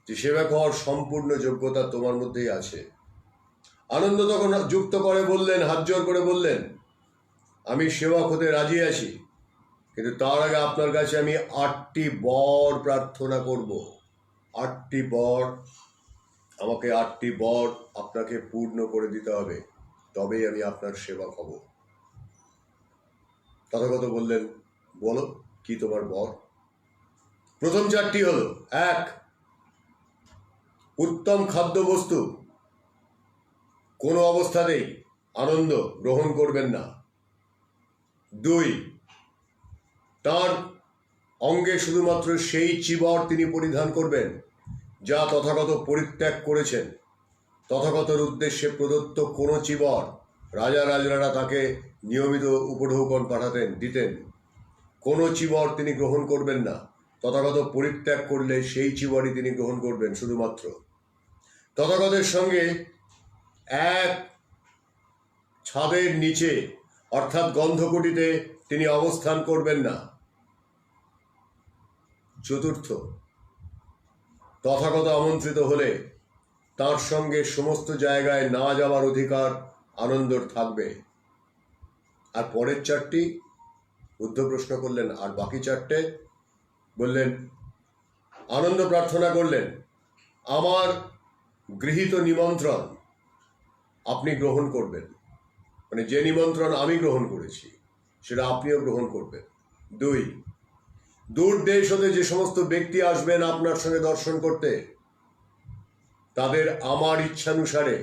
যে সেবা করার সম্পূর্ণ যোগ্যতা তোমার মধ্যেই আছে। আনন্দ তখন যুক্ত করে বললেন, হাত জোর করে বললেন, আমি সেবক হতে রাজি আছি, কিন্তু তার আগে আপনার কাছে আমি ৮টি বর প্রার্থনা করব। ৮টি বর, আমাকে ৮টি বর আপনাকে পূর্ণ করে দিতে হবে, তবেই আমি আপনার সেবক হব। তথাগত বললেন, বলো কি তোমার বর? প্রথম 4টি হলো, ১, উত্তম খাদ্যবস্তু কোনো অবস্থাতেই আনন্দ গ্রহণ করবেন না। ২, তার অঙ্গে শুধুমাত্র সেই চিবর তিনি পরিধান করবেন যা তথাগত পরিত্যাগ করেছেন। তথাগতর উদ্দেশ্যে প্রদত্ত কোনো চিবর, রাজারা তাকে নিয়মিত উপঢৌকন দিতেন, কোনো চিবর তিনি গ্রহণ করবেন না। তথাগত পরিত্যাগ করলে সেই চিবরই তিনি গ্রহণ করবেন শুধুমাত্র। তথাগতের সঙ্গে এক ছাদের নিচে অর্থাৎ গন্ধকুটিতে তিনি অবস্থান করবেন না। চতুর্থ, তথাগত আমন্ত্রিত হলে তার সঙ্গে সমস্ত জায়গায় না যাওয়ার অধিকার আনন্দর থাকবে। আর পরের চারটি বুদ্ধ প্রশ্ন করলেন, আর বাকি চারটে বললেন, আনন্দ প্রার্থনা করলেন, আমার গৃহীত নিমন্ত্রণ আপনি গ্রহণ করবেন, মানে যে নিমন্ত্রণ আমি গ্রহণ করেছি সেটা আপনিও গ্রহণ করবেন। 2, দূর দেশ হতে যে সমস্ত ব্যক্তি আসবেন আপনার সঙ্গে দর্শন করতে, তাদের আমার ইচ্ছানুসারে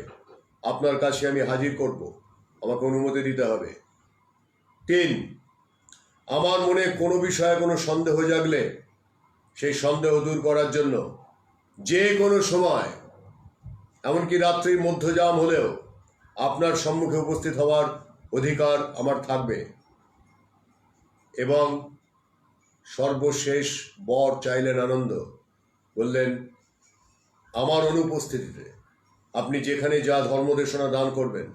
আপনার কাছে আমি হাজির করব, আমাকে অনুমতি দিতে হবে। 3, আমার মনে কোনো বিষয়ে কোনো সন্দেহ জাগলে সেই সন্দেহ দূর করার জন্য যে কোনো সময়, এমনকি রাত্রির মধ্যযাম হলেও আপনার সম্মুখে উপস্থিত হওয়ার অধিকার আমার থাকবে। এবং সর্বশেষ বর চাইলেন আনন্দ, বললেন, আমার অনুপস্থিতিতে আপনি যেখানে যা ধর্মদেশনা দান করবেন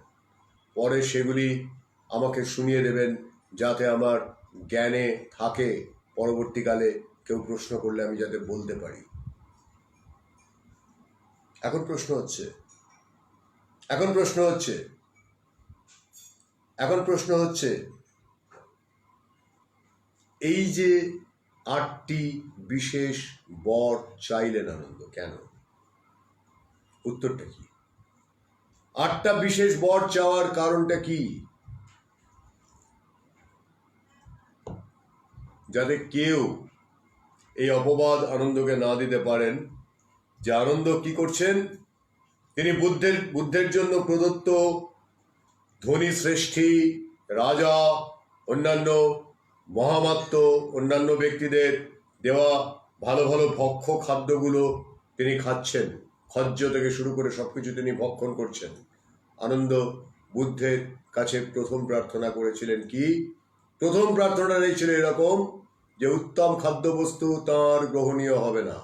পরে সেগুলি আমাকে শুনিয়ে দেবেন, যাতে আমার জ্ঞানে থাকে, পরবর্তীকালে কেউ প্রশ্ন করলে আমি যাতে বলতে পারি। এখন প্রশ্ন হচ্ছে এই যে 8টি বিশেষ বর চাইলেন আনন্দ, কেন? উত্তরটা কি? 8টা বিশেষ বর চাওয়ার কারণটা কি? যাতে কেউ এই অপবাদ আনন্দকে না দিতে পারেন যে আনন্দ কি করছেন, তিনি বুদ্ধের জন্য প্রদত্ত ধনী শ্রেষ্ঠী, রাজা, অন্যান্য মহামাত্য অন্যান্য ব্যক্তিদের দেওয়া ভালো ভালো ভক্ষ্য খাদ্যগুলো তিনি খাচ্ছেন, খজ্জ থেকে শুরু করে সবকিছু তিনি ভক্ষণ করছেন। আনন্দ বুদ্ধের কাছে প্রথম প্রার্থনা করেছিলেন কি? প্রথম প্রার্থনাটাই ছিল এরকম যে উত্তম খাদ্যবস্তু তাঁর গ্রহণীয় হবে না।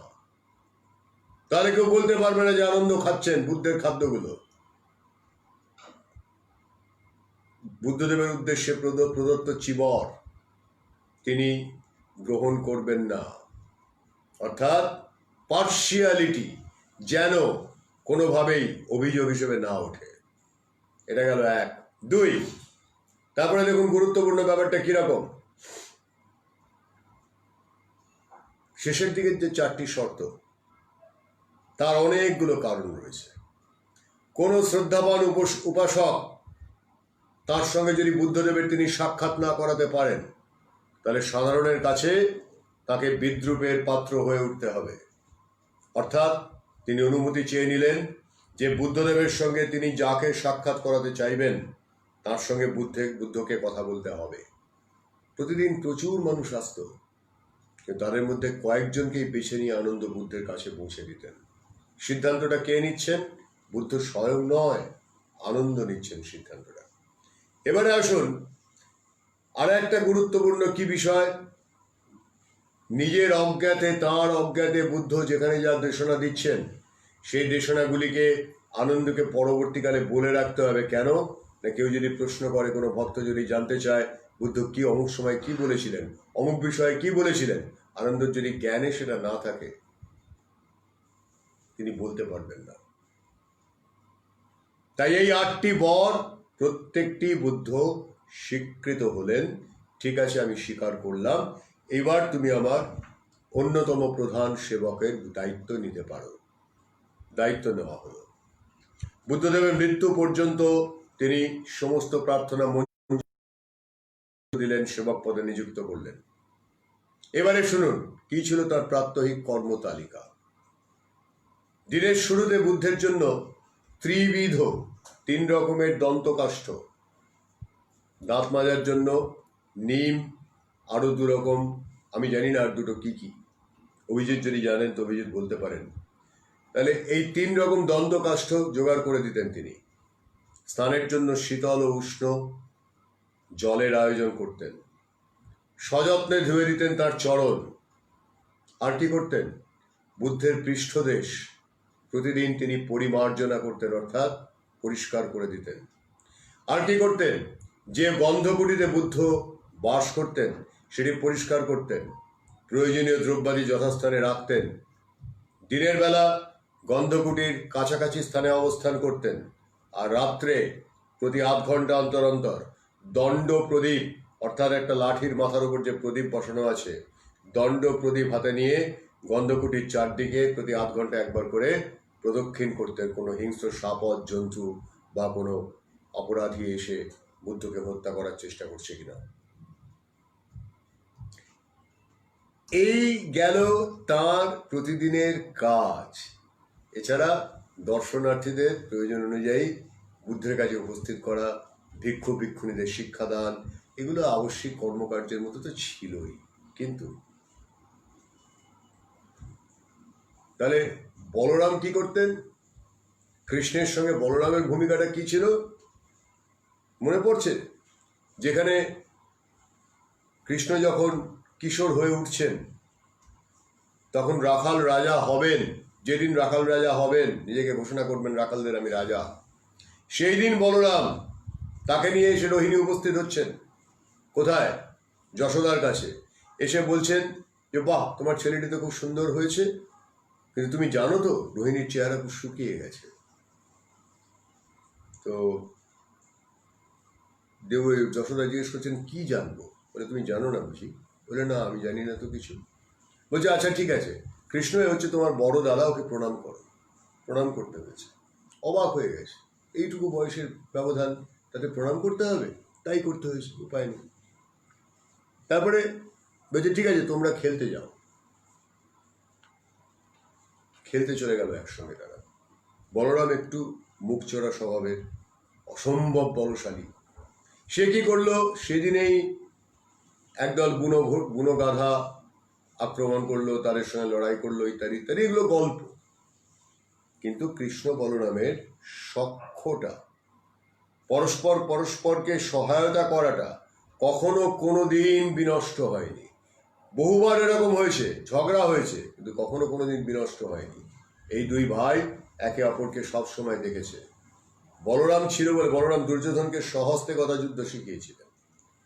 তাহলে কেউ বলতে পারবে না যে আনন্দ খাচ্ছেন বুদ্ধের খাদ্যগুলো। বুদ্ধদেবের উদ্দেশ্যে প্রদত্ত চিবর তিনি গ্রহণ করবেন না, অর্থাৎ পার্সিয়ালিটি যেন কোনোভাবেই অভিযোগ হিসেবে না ওঠে। এটা গেল 1। 2, তারপরে দেখুন গুরুত্বপূর্ণ ব্যাপারটা কিরকম। শেষের দিকের যে 4টি শর্ত, তার অনেকগুলো কারণ রয়েছে। কোনো শ্রদ্ধাবান উপাসক তার সঙ্গে যদি বুদ্ধদেবের তিনি সাক্ষাৎ না করাতে পারেন, তাহলে সাধারণের কাছে তাকে বিদ্রূপের পাত্র হয়ে উঠতে হবে। অর্থাৎ তিনি অনুমতি চেয়ে নিলেন যে বুদ্ধদেবের সঙ্গে তিনি যাকে সাক্ষাৎ করাতে চাইবেন তার সঙ্গে বুদ্ধকে কথা বলতে হবে। প্রতিদিন প্রচুর মানুষ আসত, কিন্তু তাদের মধ্যে কয়েকজনকেই বেছে নিয়ে আনন্দ বুদ্ধের কাছে পৌঁছে দিতেন। সিদ্ধান্তটা কে নিচ্ছেন? বুদ্ধ স্বয়ং নয়, আনন্দ নিচ্ছেন সিদ্ধান্তটা। এবারে আসুন আর একটা গুরুত্বপূর্ণ কি বিষয়। নিজের অজ্ঞাতে, তাঁর অজ্ঞাতে বুদ্ধ যেখানে যা দেশনা দিচ্ছেন সেই দেশনাগুলিকে আনন্দকে পরবর্তীকালে বলে রাখতে হবে। কেন না, কেউ যদি প্রশ্ন করে, কোনো ভক্ত যদি জানতে চায় বুদ্ধ কি অমুক সময় কি বলেছিলেন, অমুক বিষয়ে কি বলেছিলেন, আনন্দর যদি জ্ঞানে সেটা না থাকে তিনি বলতে পারবেন না। তাই এই 8টি বর প্রত্যেকটি বুদ্ধ স্বীকৃত হলেন, ঠিক আছে আমি স্বীকার করলাম, এবার তুমি আমার অন্যতম প্রধান সেবকের দায়িত্ব নিতে পারো। দায়িত্ব নেওয়া হলো। বুদ্ধদেবের মৃত্যু পর্যন্ত তিনি সমস্ত প্রার্থনা দিলেন, সেবক পদে নিযুক্ত করলেন। এবারে শুনুন কি ছিল তার প্রাত্যহিক কর্মতালিকা। দিনের শুরুতে বুদ্ধের জন্য 3 রকমের দন্তকাষ্ঠ, দাঁত মাজার জন্য নিম, আরো 2 রকম, আমি জানি না আর দুটো কি কি, অভিজিৎ যদি জানেন তো অভিজিৎ বলতে পারেন। তাহলে এই 3 রকম দন্তকাষ্ঠ জোগাড় করে দিতেন তিনি। স্নানের জন্য শীতল ও উষ্ণ জলের আয়োজন করতেন। সযত্নে ধুয়ে দিতেন তার চরণ। আর কি করতেন? বুদ্ধের পৃষ্ঠদেশ প্রতিদিন তিনি পরিমার্জনা করতেন, অর্থাৎ পরিষ্কার করে দিতেন। আর কি করতেন? যে গন্ধকুটিতে বুদ্ধ বাস করতেন সেটি পরিষ্কার করতেন, প্রয়োজনীয় দ্রব্যাদি যথাস্থানে রাখতেন। দিনের বেলা গন্ধকুটির কাছাকাছি স্থানে অবস্থান করতেন, আর রাত্রে প্রতি আধ ঘন্টা অন্তর অন্তর দণ্ড প্রদীপ, অর্থাৎ একটা লাঠির মাথার উপর যে প্রদীপ বসানো আছে, দণ্ড প্রদীপ হাতে নিয়ে গন্ধকুটির চারদিকে প্রতি আধ ঘন্টা একবার করে প্রদক্ষিণ করতেন, কোনো হিংস্র সাপদ জন্তু বা কোনো অপরাধী এসে বুদ্ধকে হত্যা করার চেষ্টা করছে কিনা। এই গেল তার প্রতিদিনের কাজ। এছাড়া দর্শনার্থীদের প্রয়োজন অনুযায়ী বুদ্ধের কাছে উপস্থিত করা, ভিক্ষু ভিক্ষুণীদের শিক্ষাদান, এগুলো আবশ্যিক কর্মকার্যের মতো তো ছিলই। কিন্তু তাহলে বলরাম কি করতেন? কৃষ্ণের সঙ্গে বলরামের ভূমিকাটা কি ছিল মনে পড়ছে? যেখানে কৃষ্ণ যখন কিশোর হয়ে উঠছেন, তখন রাখাল রাজা হবেন, যেদিন রাখাল রাজা হবেন, নিজেকে ঘোষণা করবেন রাখালদের আমি রাজা, সেই দিন বলরাম তাকে নিয়ে এসে রোহিণী উপস্থিত হচ্ছেন। কোথায়? যশোদার কাছে। এসে বলছেন যে বাহ, তোমার ছেলেটি তো খুব সুন্দর হয়েছে, কিন্তু তুমি জানো তো রোহিণীর চেহারা খুব শুকিয়ে গেছে। তো দেব যশোদা জিজ্ঞেস করছেন কি জানবো? বলে তুমি জানো না বুঝি? বলে না, আমি জানি না তো কিছু। বলছে আচ্ছা ঠিক আছে, কৃষ্ণ হচ্ছে তোমার বড় দাদা, ওকে প্রণাম করো। প্রণাম করতে হয়েছে। অবাক হয়ে গেছে, এইটুকু বয়সের ব্যবধান, তাতে প্রণাম করতে হবে? তাই করতে হয়েছে, উপায় নেই। তারপরে বলছে ঠিক আছে, তোমরা খেলতে যাও। খেলতে চলে গেল একসঙ্গে তারা। বলরাম একটু মুখচোরা স্বভাবের, অসম্ভব বলশালী। সে কি করলো? সেদিনেই একদল বুনো গাধা আক্রমণ করলো, তাদের সঙ্গে লড়াই করলো, ইত্যাদি ইত্যাদি, এগুলো গল্প। কিন্তু কৃষ্ণ বলরামের সখ্যটা, পরস্পরকে সহায়তা করাটা কখনো কোনো দিন বিনষ্ট হয়নি। বহুবার এরকম হয়েছে, ঝগড়া হয়েছে, কিন্তু কখনো কোনো দিন বিনষ্ট হয়নি। এই দুই ভাই একে অপরকে সবসময় দেখেছে। বলরাম ছিল বলে বলরাম দুর্যোধনকে সহস্তে গদা যুদ্ধ শিখিয়েছিলেন,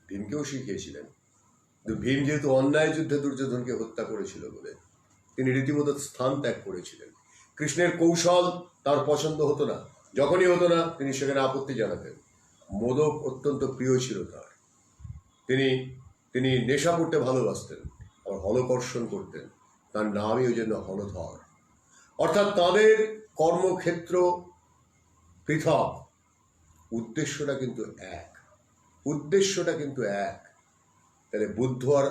ভীমকেও শিখিয়েছিলেন। কিন্তু ভীম যেহেতু অন্যায় যুদ্ধে দুর্যোধনকে হত্যা করেছিল বলে তিনি রীতিমতো স্থান ত্যাগ করেছিলেন। কৃষ্ণের কৌশল তার পছন্দ হতো না, যখনই হতো না তিনি সেখানে আপত্তি জানাতেন। মোদক অত্যন্ত প্রিয় ছিল তার। তিনি নেশা করতে ভালোবাসতেন, আর হলকর্ষণ করতেন। তার নামই ওই জন্য হলধর। অর্থাৎ তাদের কর্মক্ষেত্র পৃথক, উদ্দেশ্যটা কিন্তু এক। তাহলে বুদ্ধ আর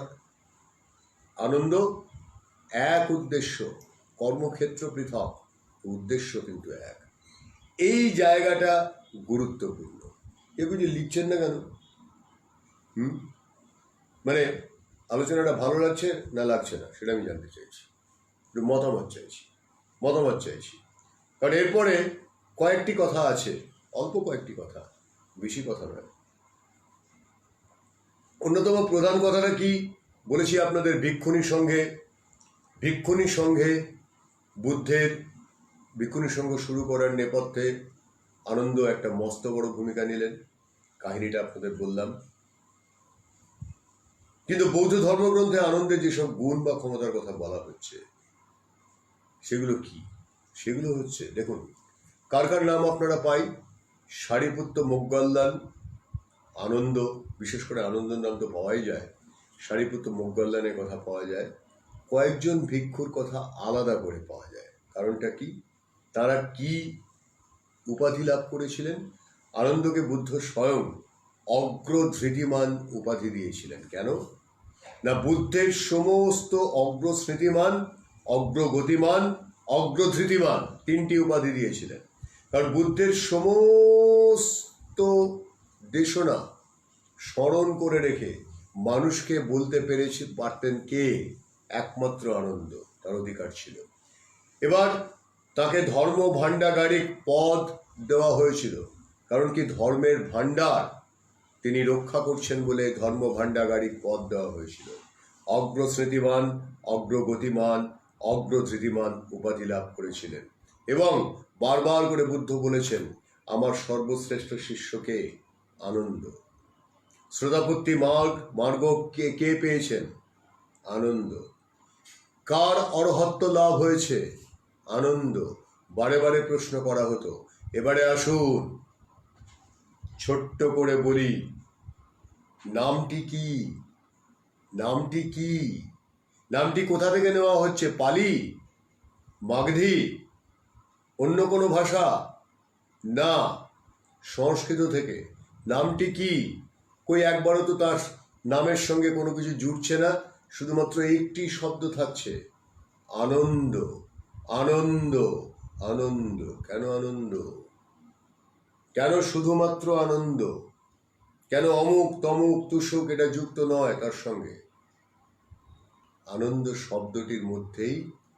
আনন্দ এক উদ্দেশ্য, কর্মক্ষেত্র পৃথক, উদ্দেশ্য কিন্তু এক। এই জায়গাটা গুরুত্বপূর্ণ। এগুলো যে লিখছেন না কেন? মানে আলোচনাটা ভালো লাগছে না লাগছে না সেটা আমি জানতে চাইছি, একটু মতামত চাইছি। কারণ এরপরে কয়েকটি কথা আছে, অল্প কয়েকটি কথা, বেশি কথা নয়। অন্যতম প্রধান কথাটা কি বলেছি আপনাদের? ভিক্ষুণী সঙ্গে বুদ্ধের ভিক্ষুণী সঙ্গ শুরু করার নেপথ্যে আনন্দ একটা মস্ত বড় ভূমিকা নিলেন। কাহিনীটা আপনাদের বললাম। কিন্তু বৌদ্ধ ধর্মগ্রন্থে আনন্দের যেসব গুণ বা ক্ষমতার কথা বলা হচ্ছে সেগুলো কি? সেগুলো হচ্ছে, দেখুন, কার নাম আপনারা পাই? সারিপুত্র মোগল্লান, আনন্দ, বিশেষ করে আনন্দের নাম তো পাওয়াই যায়, সারিপুত্র মোগল্লানের কথা পাওয়া যায়, কয়েকজন ভিক্ষুর কথা আলাদা করে পাওয়া যায়। কারণটা কি? তারা কি উপাধি লাভ করেছিলেন? আনন্দকে বুদ্ধ স্বয়ং অগ্রধৃতিমান উপাধি দিয়েছিলেন। কেন না? বুদ্ধের সমস্ত অগ্রস্মৃতিমান, অগ্রগতিমান, অগ্রধৃতিমান তিনটি উপাধি দিয়েছিলেন। কারণ বুদ্ধের সমস্ত দেশনা স্মরণ করে রেখে মানুষকে বলতে পারতেন কে? একমাত্র আনন্দ, তার অধিকার ছিল। এবার তাকে ধর্ম ভাণ্ডাগারিক পদ দেওয়া হয়েছিল। কারণ কি? ধর্মের ভাণ্ডার তিনি রক্ষা করছেন বলে ধর্ম ভাণ্ডাগারিক পদ দেওয়া হয়েছিল। অগ্রস্মৃতিমান, অগ্রগতিমান, অগ্রধৃতিমান উপাধি লাভ করেছিলেন। এবং বারবার করে বুদ্ধ বলেছেন, আমার সর্বশ্রেষ্ঠ শিষ্যকে আনন্দ। শ্রোতাপত্তি মার্গ কে কে পেয়েছেন? আনন্দ। কার অরহত্ব লাভ হয়েছে? আনন্দ। বারে বারে প্রশ্ন করা হতো। এবারে আসুন, ছোট্ট করে বলি, নামটি কি? নামটি কি? নামটি কোথা থেকে নেওয়া হচ্ছে? পালি, মাগধী, অন্য কোনো ভাষা? না, সংস্কৃত থেকে। নামটি কি? কই একবারও তো তার নামের সঙ্গে কোনো কিছু জুড়ছে না, শুধুমাত্র একটি শব্দ থাকছে, আনন্দ। আনন্দ, আনন্দ। কেন আনন্দ? কেন শুধুমাত্র আনন্দ? কেন অমুক তমুক তুসুক এটা যুক্ত নয় তার সঙ্গে? আনন্দ শব্দটির মধ্যেই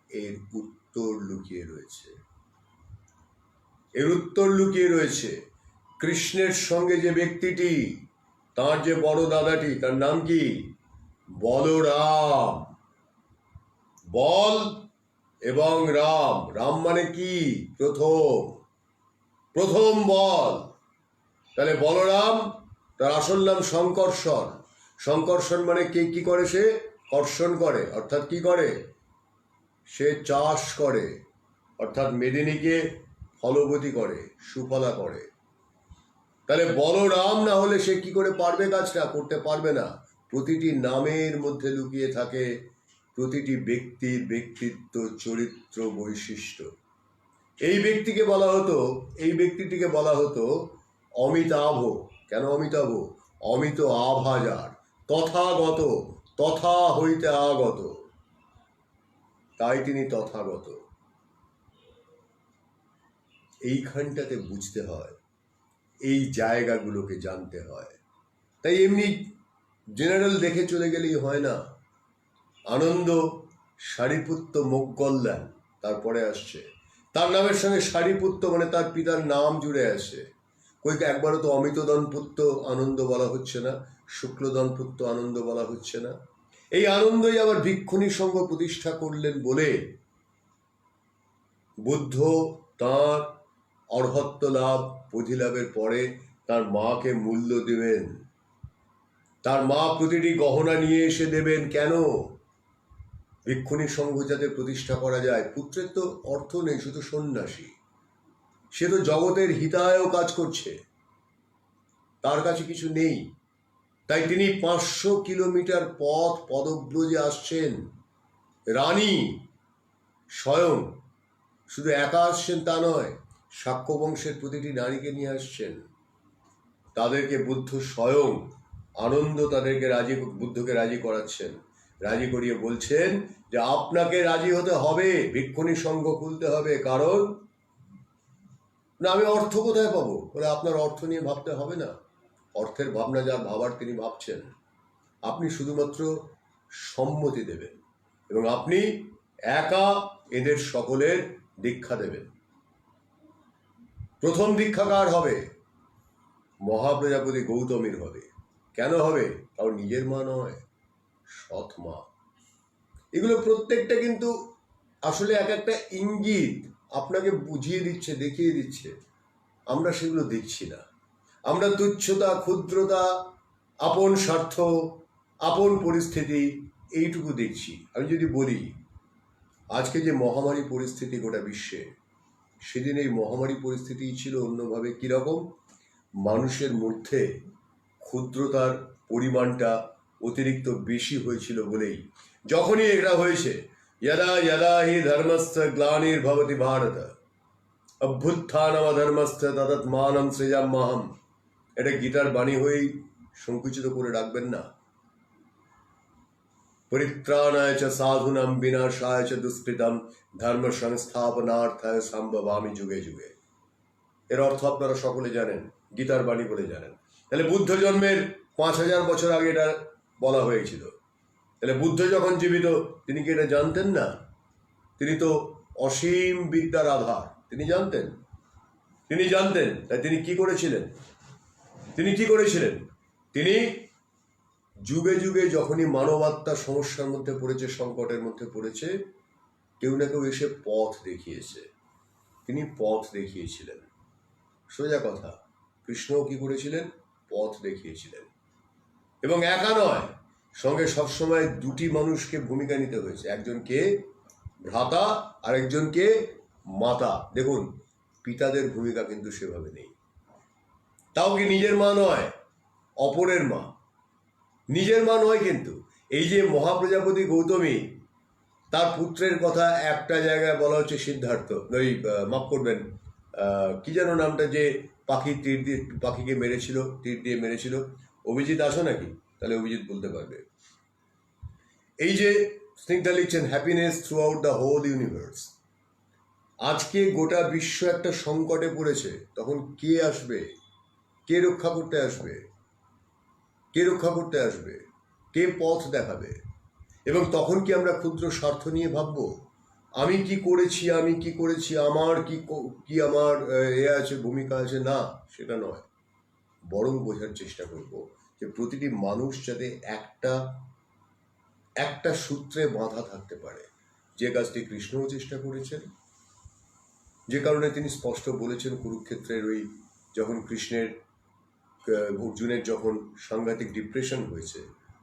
এর উত্তর লুকিয়ে রয়েছে। এর উত্তর লুকিয়ে রয়েছে। কৃষ্ণের সঙ্গে যে ব্যক্তিটি, তার যে বড় দাদাটি, তার নাম কি? বলরাম। বল এবং রাম। রাম মানে কি? প্রথম। প্রথম বল। তাহলে বলরাম, তার আসল নাম শঙ্কর্ষণ। শঙ্কর্ষণ মানে কে কি করে? সে কর্ষণ করে, অর্থাৎ কি করে? সে চাষ করে, অর্থাৎ মেদিনীকে ফলবতী করে, সুফলা করে। তাহলে বলরাম না হলে সে কি করে পারবে কাজটা? করতে পারবে না। প্রতিটি নামের মধ্যে লুকিয়ে থাকে প্রতিটি ব্যক্তির ব্যক্তিত্ব, চরিত্র, বৈশিষ্ট্য। এই ব্যক্তিকে বলা হতো, এই ব্যক্তিটিকে বলা হতো অমিতাভ। কেন অমিতাভ? অমিত আভাজার, তথাগত, তথা হইতে আগত, তাই তিনি তথাগত। এইখানটাতে বুঝতে হয়, এই জায়গাগুলোকে জানতে হয়। তাই এমনি জেনারেল দেখে চলে গেলেই হয় না। আনন্দ, সারিপুত্র মোগল্যান, তারপরে আসছে। তার নামের সঙ্গে সারিপুত্র মানে তার পিতার নাম জুড়ে আসে। কই একবারও তো অমিতদন পুত্র আনন্দ বলা হচ্ছে না, শুক্লদন পুত্র আনন্দ বলা হচ্ছে না। এই আনন্দই আবার ভিক্ষুণী সংঘ প্রতিষ্ঠা করলেন বলে বুদ্ধ তাঁর অর্হত্ব লাভ, বোধিলাভের পরে তার মাকে মূল্য দেবেন। তার মা প্রতিটি গহনা নিয়ে এসে দেবেন। কেন? ভিক্ষুণী সংঘ যাতে প্রতিষ্ঠা করা যায়। পুত্রের তো অর্থ নেই, শুধু সন্ন্যাসী। সে তো জগতের হিতায়ও কাজ করছে, তার কাছে কিছু নেই। তাই তিনি 500 কিলোমিটার পথ পদব্রজে আসছেন। রানী স্বয়ং, শুধু একা আসছেন তা নয়, শাক্য বংশের প্রতিটি নারীকে নিয়ে আসছেন। তাদেরকে বুদ্ধ স্বয়ং, আনন্দ তাদেরকে বুদ্ধকে রাজি করাচ্ছেন। রাজি করিয়ে বলছেন যে আপনাকে রাজি হতে হবে, ভিক্ষুণী সংঘ খুলতে হবে। কারণ না, আমি অর্থ কোথায় পাবো? বলে আপনার অর্থ নিয়ে ভাবতে হবে না। অর্থের ভাবনা যা ভাবার তিনি ভাবছেন। আপনি শুধুমাত্র সম্মতি দেবেন এবং আপনি একা এদের সকলের দীক্ষা দেবেন। প্রথম দীক্ষা কার হবে? মহাপ্রজাপতি গৌতমীর হবে। কেন হবে? কারণ নিজের মা নয়, সৎ মা। এগুলো প্রত্যেকটা কিন্তু আসলে এক একটা ইঙ্গিত আপনাকে বুঝিয়ে দিচ্ছে, দেখিয়ে দিচ্ছে। আমরা সেগুলো দেখছি না। আমরা তুচ্ছতা, ক্ষুদ্রতা, আপন স্বার্থ, আপন পরিস্থিতি, এইটুকু দেখছি। আমি যদি বলি আজকে যে মহামারী পরিস্থিতি গোটা বিশ্বে, সেদিন এই মহামারী পরিস্থিতি ছিল অন্যভাবে। কীরকম? মানুষের মধ্যে ক্ষুদ্রতার পরিমাণটা অতিরিক্ত বেশি হয়েছিল বলেই যখনই এটা হয়েছে, यदा यदा हि धर्मस्य ग्लानिर्भवति भारत অভ্যুত্থানম ধর্মস্থ তদাত্মানম সৃজাম্যহম। এটা গীতার বাণী হয়েই সংকুচিত করে রাখবেন না। পরিত্রাণায় চ সাধুনাম বিনাশায় চ দুষ্কৃতম ধর্ম সংস্থাপনার্থায় সম্ভবামি যুগে যুগে। এর অর্থ আপনারা সকলে জানেন, গীতার বাণী বলে জানেন। তাহলে বুদ্ধ জন্মের 5000 বছর আগে এটা বলা হয়েছিল। তাহলে বুদ্ধ যখন জীবিত, তিনি কি এটা জানতেন না? তিনি তো অসীম বিদ্যার আধার, তিনি জানতেন। তিনি জানতেন। তাই তিনি কি করেছিলেন? তিনি যুগে যুগে যখনই মানবাত্মা সমস্যার মধ্যে পড়েছে, সংকটের মধ্যে পড়েছে, কেউ না কেউ এসে পথ দেখিয়েছে। তিনি পথ দেখিয়েছিলেন। সোজা কথা, কৃষ্ণও কি করেছিলেন? পথ দেখিয়েছিলেন। এবং একা নয়, সঙ্গে সবসময় দুটি মানুষকে ভূমিকা নিতে হয়েছে, একজনকে ভ্রাতা আর একজনকে মাতা। দেখুন, পিতাদের ভূমিকা কিন্তু সেভাবে নেই। তাও কি নিজের মা নয়, অপরের মা, নিজের মা নয়। কিন্তু এই যে মহাপ্রজাপতি গৌতমী, তার পুত্রের কথা একটা জায়গায় বলা হচ্ছে সিদ্ধার্থ, ওই মাফ করবেন, কি যেন নামটা, যে পাখিকে মেরেছিল, তীর দিয়ে মেরেছিল। অভিজিৎ আসো নাকি? তাহলে অভিজিৎ বলতে পারবে। এই যে স্নিগ্ধা লিখছেন happiness throughout the whole universe. আজকে গোটা বিশ্ব একটা সংকটে পড়েছে, তখন কে আসবে? কে রক্ষা করতে আসবে? কে রক্ষা করতে আসবে? কে পথ দেখাবে? এবং তখন কি আমরা ক্ষুদ্র স্বার্থ নিয়ে ভাববো আমি কি করেছি, আমি কি করেছি, আমার কি আমার আছে, ভূমিকা আছে? না, সেটা নয়। বরং বোঝার চেষ্টা করব যে প্রতিটি মানুষ যাতে একটা সূত্রে বাঁধা থাকতে পারে, যে কাজটি কৃষ্ণও চেষ্টা করেছেন, যে কারণে তিনি স্পষ্ট বলেছেন কুরুক্ষেত্রের ওই যখন অর্জুনের যখন সাংঘাতিক ডিপ্রেশন হয়েছে,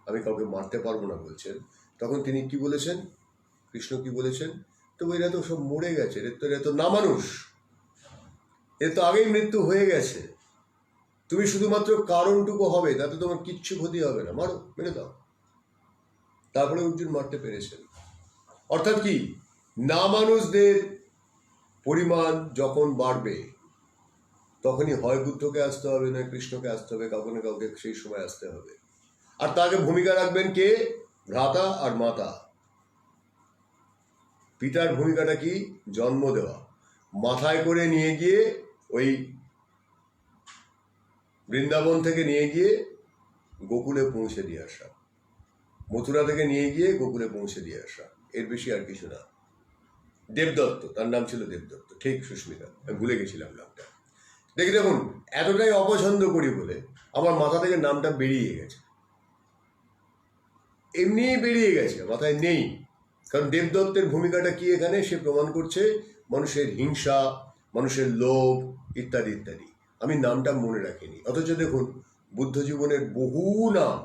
আমি কাউকে মারতে পারবো না বলছেন, তখন তিনি কি বলেছেন? কৃষ্ণ কি বলেছেন? তো এরা তো সব মরে গেছে, এরা তো না মানুষ, এর তো আগেই মৃত্যু হয়ে গেছে, তুমি শুধুমাত্র কারণটুকু হবে, তাতে তোমার কিচ্ছু ক্ষতি হবে না, মারো, মেরে দাও। তারপরে অর্জুন মারতে পেরেছেন। অর্থাৎ কি, না মানুষদের পরিমাণ যখন বাড়বে, তখনই হয় বুদ্ধকে আসতে হবে, না কৃষ্ণকে আসতে হবে, কাউকে না কাউকে সেই সময় আসতে হবে। আর তাকে ভূমিকা রাখবেন কে? ভ্রাতা আর মাতা। পিতার ভূমিকাটা কি? জন্ম দেওয়া, মাথায় করে নিয়ে গিয়ে ওই বৃন্দাবন থেকে নিয়ে গিয়ে গোকুলে পৌঁছে দিয়ে আসা, মথুরা থেকে নিয়ে গিয়ে গোকুলে পৌঁছে দিয়ে আসা, এর বেশি আর কিছু না। দেবদত্ত, তার নাম ছিল দেবদত্ত, ঠিক সুস্মিতা, আমি ভুলে গেছিলাম নামটা। দেখুন, এতটাই অপছন্দ করি বলে আমার মাথা থেকে নামটা বেরিয়ে গেছে, এমনিই বেরিয়ে গেছে, মাথায় নেই। কারণ দেবদত্তের ভূমিকাটা কি এখানে? সে প্রমাণ করছে মানুষের হিংসা, মানুষের লোভ ইত্যাদি ইত্যাদি। আমি নামটা মনে রাখিনি, অথচ দেখুন বুদ্ধ জীবনের বহু নাম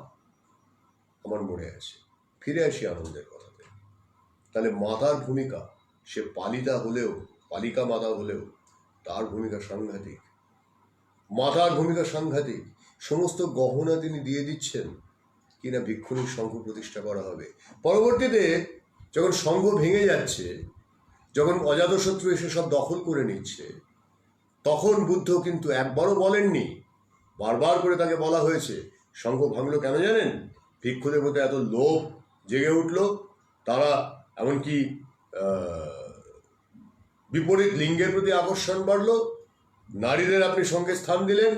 আমার মনে আছে। ফিরে আসি আনন্দের কথাতে। তাহলে মাতার ভূমিকা, সে পালিকা মাতা হলেও তার ভূমিকা সাংঘাতিক। মাতার ভূমিকা সাংঘাতিক। সমস্ত গহনা তিনি দিয়ে দিচ্ছেন কিনা ভিক্ষুণীর সংঘ প্রতিষ্ঠা করা হবে। পরবর্তীতে যখন সংঘ ভেঙে যাচ্ছে, যখন অজাতশত্রু এসে সব দখল করে নিচ্ছে, তখন বুদ্ধ কিন্তু একবারও বলেননি, বারবার করে তাকে বলা হয়েছে। সংঘ ভাঙলো কেন জানেন? ভিক্ষুদের মধ্যে এত লোভ জেগে উঠল, তারা এমনকি বিপরীত লিঙ্গের প্রতি আকর্ষণ বাড়লো, নারীদের আপনি সঙ্গে স্থান দিলেন,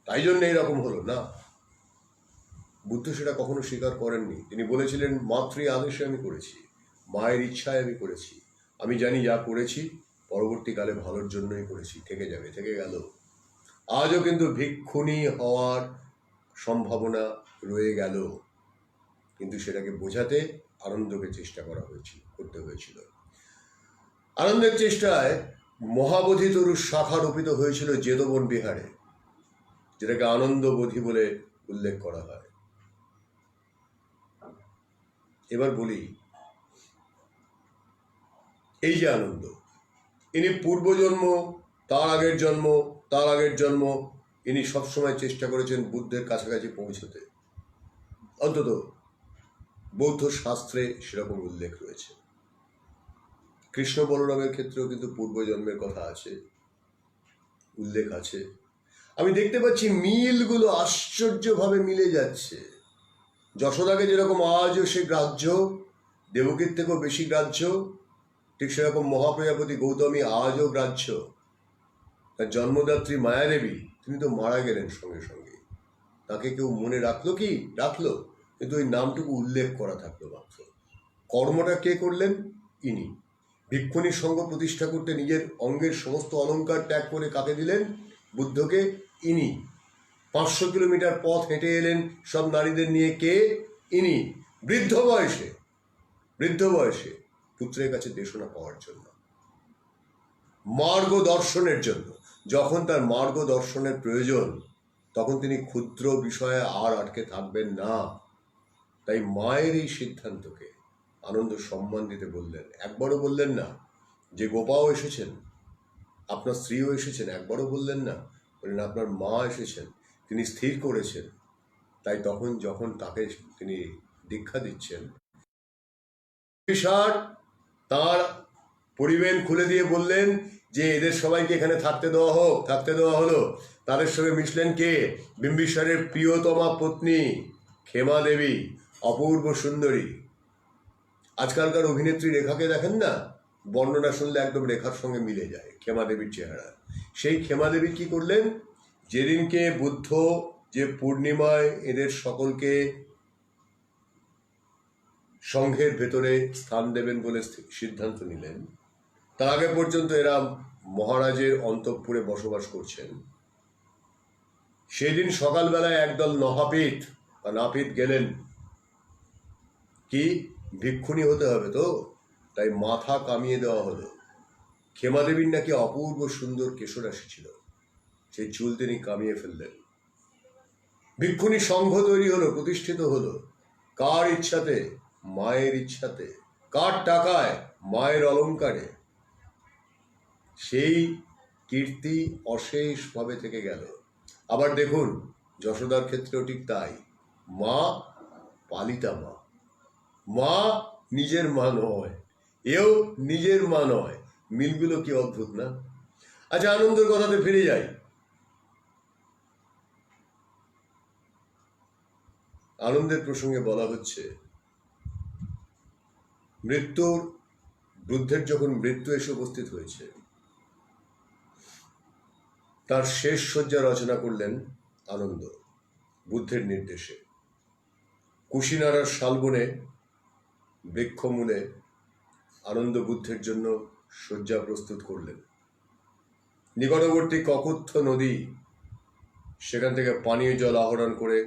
তাই জন্য এইরকম হলো না। বুদ্ধ সেটা কখনো স্বীকার করেননি। তিনি বলেছিলেন মাতৃ আদেশে আমি করেছি, মায়ের ইচ্ছায় আমি করেছি, আমি জানি যা করেছি পরবর্তীকালে ভালোর জন্যই করেছি, থেকে যাবে, থেকে গেল। আজও কিন্তু ভিক্ষুণী হওয়ার সম্ভাবনা রয়ে গেল, কিন্তু সেটাকে বোঝাতে আনন্দকে চেষ্টা করতে হয়েছিল। আনন্দের চেষ্টায় মহাবোধি তরুর শাখা রোপিত হয়েছিল জেদবন বিহারে, যেটাকে আনন্দবোধি বলে উল্লেখ করা হয়। এবার বলি, এই যে আনন্দ, ইনি পূর্বজন্ম, তার আগের জন্ম, তার আগের জন্ম, ইনি সবসময় চেষ্টা করেছেন বুদ্ধের কাছাকাছি পৌঁছতে। অন্তত বৌদ্ধ শাস্ত্রে সেরকম উল্লেখ রয়েছে। কৃষ্ণ বলরামের ক্ষেত্রেও কিন্তু পূর্বজন্মের কথা আছে, উল্লেখ আছে। আমি দেখতে পাচ্ছি মিলগুলো আশ্চর্যভাবে মিলে যাচ্ছে। যশোদাকে যেরকম আজও সে গ্রাহ্য, দেবকীর থেকেও বেশি গ্রাহ্য, ঠিক সেরকম মহাপ্রজাপতি গৌতমী আজও গ্রাহ্য। তার জন্মদাত্রী মায়াদেবী, তিনি তো মারা গেলেন সঙ্গে সঙ্গে, তাকে কেউ মনে রাখলো কি? রাখলো, কিন্তু ওই নামটুকু উল্লেখ করা থাকলো মাত্র। কর্মটা কে করলেন? ইনি। ভিক্ষুণীর সঙ্গ প্রতিষ্ঠা করতে নিজের অঙ্গের সমস্ত অলঙ্কার ত্যাগ করে কাকে দিলেন? বুদ্ধকে। ইনি 500 কিলোমিটার পথ হেঁটে এলেন সব নারীদের নিয়ে, কে? ইনি। বৃদ্ধ বয়সে পুত্রের কাছে দেশনা পাওয়ার জন্য। মার্গদর্শনের জন্য। যখন তার মার্গদর্শনের প্রয়োজন তখন তিনি ক্ষুদ্র বিষয়ে আর আটকে থাকবেন না। তাই মায়ের এই সিদ্ধান্তকে আনন্দ সম্মান দিতে বললেন। একবারও বললেন না যে গোপাও এসেছেন, আপনার স্ত্রীও এসেছেন, একবারও বললেন না। বললেন আপনার মা এসেছেন, তিনি স্থির করেছেন। তাই তখন যখন তাকে তিনি দীক্ষা দিচ্ছেন, বিম্বিসার তাঁর পরিবেন খুলে দিয়ে বললেন যে এদের সবাইকে এখানে থাকতে দেওয়া হোক। থাকতে দেওয়া হলো। তাদের সঙ্গে মিশলেন কে? বিম্বিসারের প্রিয়তমা পত্নী ক্ষেমা দেবী, অপূর্ব সুন্দরী। আজকালকার অভিনেত্রী রেখাকে দেখেন না, বর্ণনা শুনলে একদম রেখার সঙ্গে মিলে যায় ক্ষেমা দেবীর চেহারা। সেই ক্ষেমা দেবী কি করলেন? যেদিনকে বুদ্ধ যে পূর্ণিমায় এদের সকলকে সংঘের ভেতরে স্থান দেবেন বলে সিদ্ধান্ত নিলেন, তার আগে পর্যন্ত এরা মহারাজের অন্তঃপুরে বসবাস করছেন। সেদিন সকালবেলায় একদল নহাপিত বা নাপিত গেলেন। কি ভিক্ষুণী হতে হবে তো, তাই মাথা কামিয়ে দেওয়া হলো। ক্ষেমাদেবীর নাকি অপূর্ব সুন্দর কেশরাশি ছিল, সেই চুল তিনি কামিয়ে ফেললেন। ভিক্ষুণী সংঘ তৈরি হলো, প্রতিষ্ঠিত হলো। কার ইচ্ছাতে? মায়ের ইচ্ছাতে। কার টাকায়? মায়ের অলংকারে। সেই কীর্তি অশেষভাবে থেকে গেল। আবার দেখুন যশোদার ক্ষেত্রেও ঠিক তাই। মা পালিতা মা, মা নিজের মা নয়, এও নিজের মা নয়। মিলগুলো কি অদ্ভুত না? আচ্ছা, আনন্দের কথাতে ফিরে যাই। আনন্দের প্রসঙ্গে বলা হচ্ছে বুদ্ধের যখন মৃত্যু এসে উপস্থিত হয়েছে, তার শেষ শয্যা রচনা করলেন আনন্দ বুদ্ধের নির্দেশে। কুশিনারার শালবনে বৃক্ষমূলে আনন্দ বুদ্ধের জন্য শয্যা প্রস্তুত করলেন। নিকটবর্তী ককুত্থ নদী, সেখান থেকে পানীয় জল আহরণ করে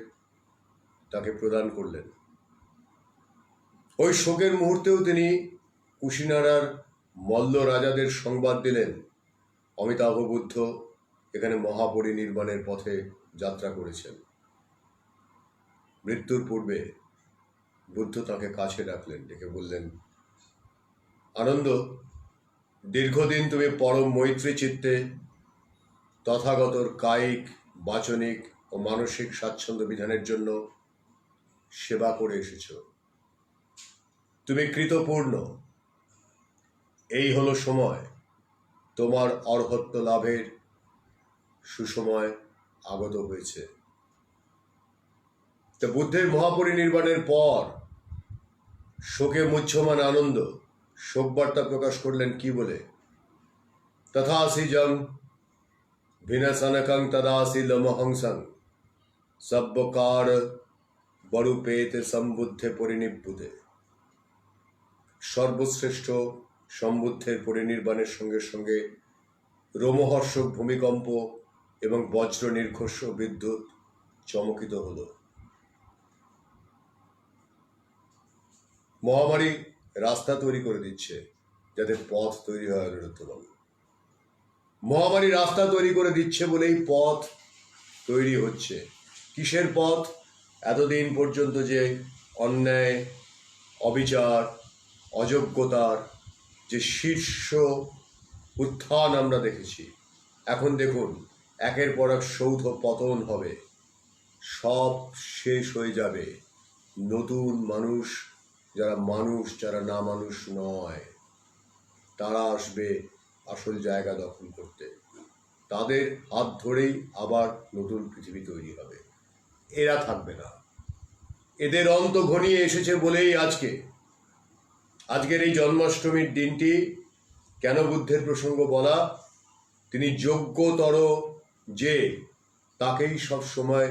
তাকে প্রদান করলেন। ওই শোকের মুহূর্তেও তিনি কুশিনারার মল্ল রাজাদের সংবাদ দিলেন, অমিতাভ বুদ্ধ এখানে মহাপরিনির্বাণের পথে যাত্রা করেছেন। মৃত্যুর পূর্বে বুদ্ধ তাকে কাছে ডাকলেন, ডেকে বললেন, আনন্দ, দীর্ঘদিন তুমি পরম মৈত্রী চিত্তে তথাগতর কায়িক, বাচনিক ও মানসিক স্বাচ্ছন্দ্য বিধানের জন্য সেবা করে এসেছ। তুমি কৃতপূর্ণ। এই হলো সময়, তোমার অর্হত্ব লাভের সুসময় আগত হয়েছে। তো বুদ্ধের মহাপরিনির্বাণের পর শোকে মুহ্যমান আনন্দ শোকবার্তা প্রকাশ করলেন কি বলে? তথাসি জং ভিনসনকং তদাসি লমহংসং সব্যকার বরুপেতে সম্বুদ্ধে পরিনিব্বুতে। সর্বশ্রেষ্ঠ সম্বুদ্ধের পরিনির্বাণের সঙ্গে সঙ্গে রোমহর্ষক ভূমিকম্প এবং বজ্র নির্ঘোষ বিদ্যুৎ চমকিত হল। মহামারী রাস্তা তৈরি করে দিচ্ছে যাতে পথ তৈরি হয়। অনিরুদ্ধবাবু, মহামারী রাস্তা তৈরি করে দিচ্ছে বলেই পথ তৈরি হচ্ছে। কিসের পথ? এতদিন পর্যন্ত যে অন্যায়, অবিচার, অযোগ্যতার যে শীর্ষ উত্থান আমরা দেখেছি, এখন দেখুন একের পর এক সৌধ পতন হবে, সব শেষ হয়ে যাবে। নতুন মানুষ, যারা মানুষ, যারা না মানুষ নয়, তারা আসবে আসল জায়গা দখল করতে। তাদের হাত ধরেই আবার নতুন পৃথিবী তৈরি হবে। এরা থাকবে না। এদের অন্ত ঘনিয়ে এসেছে বলেই আজকের এই জন্মাষ্টমীর দিনটি কেন বুদ্ধের প্রসঙ্গ বলা? তিনি যোগ্যতর যে তাকেই সব সময়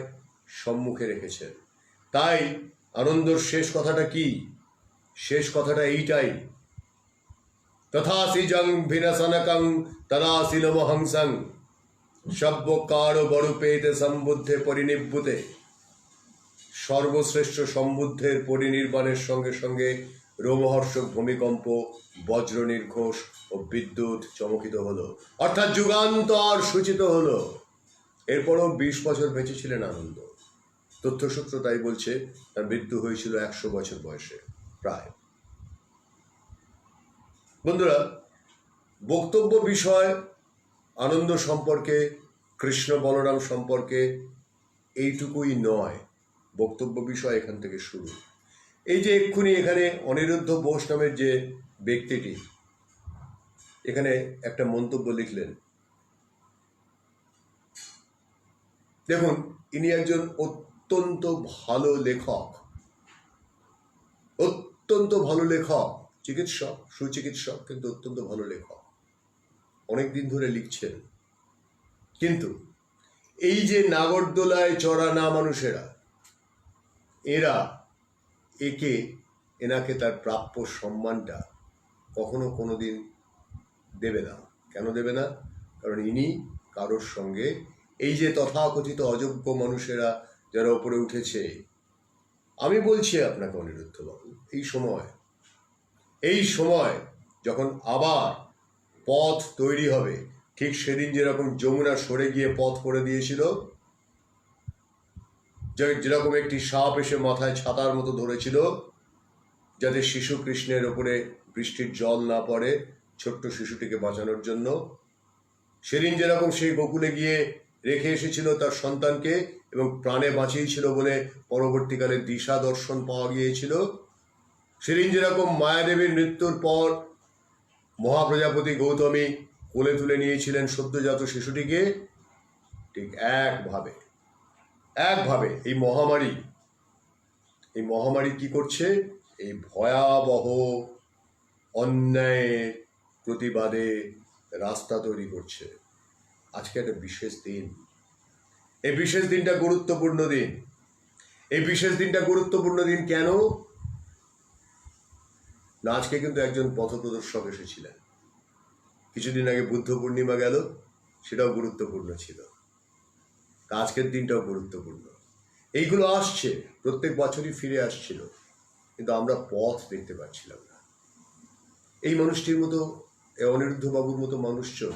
সম্মুখে রেখেছেন। তাই আনন্দর শেষ কথাটা কি? শেষ কথাটা এইটাই, তথাসি জং ভিনসনকং তদাসি লমহংসং সব্যকার বরুপেতে সম্বুদ্ধে পরিনিব্বুতে। সর্বশ্রেষ্ঠ সম্বুদ্ধের পরিনির্বাণের সঙ্গে সঙ্গে রোমহর্ষক ভূমিকম্প, বজ্র নির্ঘোষ ও বিদ্যুৎ চমকিত হলো, অর্থাৎ যুগান্তর সূচিত হলো। এরপরও 20 বছর বেঁচেছিলেন আনন্দ। তথ্যসূত্র তাই বলছে তার মৃত্যু হয়েছিল 100 বছর বয়সে প্রায়। বন্ধুরা, বক্তব্য বিষয় আনন্দ সম্পর্কে, কৃষ্ণ বলরাম সম্পর্কে এইটুকুই নয়, বক্তব্য বিষয় এখান থেকে শুরু। এই যে এক্ষুনি এখানে অনিরুদ্ধ বোস নামের যে ব্যক্তিটি এখানে একটা মন্তব্য লিখলেন, দেখুন, ইনি একজন অত্যন্ত ভালো লেখক, অত্যন্ত ভালো লেখক, চিকিৎসক, সুচিকিৎসক, কিন্তু অত্যন্ত ভালো লেখক, অনেকদিন ধরে লিখছেন। কিন্তু এই যে নাগরদোলায় চড়া না মানুষেরা, এরা এনাকে তার প্রাপ্য সম্মানটা কখনো কোনোদিন দেবে না। কেন দেবে না? কারণ ইনি কারোর সঙ্গে, এই যে তথাকথিত অযোগ্য মানুষেরা যারা উপরে উঠেছে, আমি বলছি আপনাকে অনিরুদ্ধবাবু, এই সময় যখন আবার পথ তৈরি হবে, ঠিক সেদিন যেরকম যমুনা সরে গিয়ে পথ করে দিয়েছিল, যেরকম একটি সাপ এসে মাথায় ছাতার মতো ধরেছিল যাতে শিশু কৃষ্ণের ওপরে বৃষ্টির জল না পড়ে, ছোট্ট শিশুটিকে বাঁচানোর জন্য, সেদিন যেরকম সেই গোকুলে গিয়ে রেখে এসেছিল তার সন্তানকে এবং প্রাণে বাঁচিয়েছিল বলে পরবর্তীকালে দিশা দর্শন পাওয়া গিয়েছিল, সেদিন যেরকম মায়াদেবীর মৃত্যুর পর মহাপ্রজাপতি গৌতমী কোলে তুলে নিয়েছিলেন সদ্যজাত শিশুটিকে, ঠিক একভাবে এই মহামারী কি করছে? এই ভয়াবহ অন্যায়ের প্রতিবাদে রাস্তা তৈরি করছে। আজকে একটা বিশেষ দিন, এই বিশেষ দিনটা গুরুত্বপূর্ণ দিন। এই বিশেষ দিনটা গুরুত্বপূর্ণ দিন কেন না? আজকে কিন্তু একজন পথপ্রদর্শক এসেছিলেন। কিছুদিন আগে বুদ্ধ পূর্ণিমা গেল, সেটাও গুরুত্বপূর্ণ ছিল। আজকের দিনটাও গুরুত্বপূর্ণ। এইগুলো আসছে, প্রত্যেক বছরই ফিরে আসছিল, কিন্তু আমরা পথ দেখতে পাচ্ছিলাম না। এই মানুষটির মতো, এই অনিরুদ্ধ বাবুর মতো মানুষজন,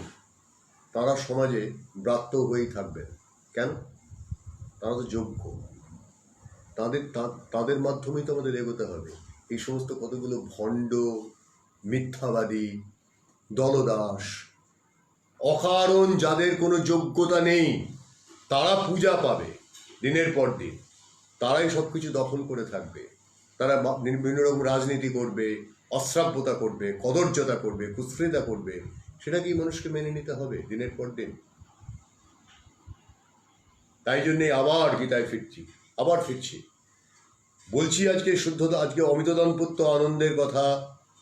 তারা সমাজে ব্রাত্য হয়েই থাকবেন। কেন? তারা তো যোগ্য, তাদের মাধ্যমেই তো আমাদের এগোতে হবে। এই সমস্ত কতগুলো ভণ্ড, মিথ্যাবাদী, দলদাস, অকারণ যাদের কোনো যোগ্যতা নেই, তারা পূজা পাবে দিনের পর দিন, তারাই সব কিছু দখল করে থাকবে, তারা বিভিন্ন রকম রাজনীতি করবে, অশ্রাব্যতা করবে, কদর্যতা করবে, কুৎস্রীতা করবে। সেটা কি মানুষকে মেনে নিতে হবে দিনের পর দিন? তাই জন্যে আবার গীতায় ফিরছি, বলছি আজকে অমিতদনপুত্র আনন্দের কথা,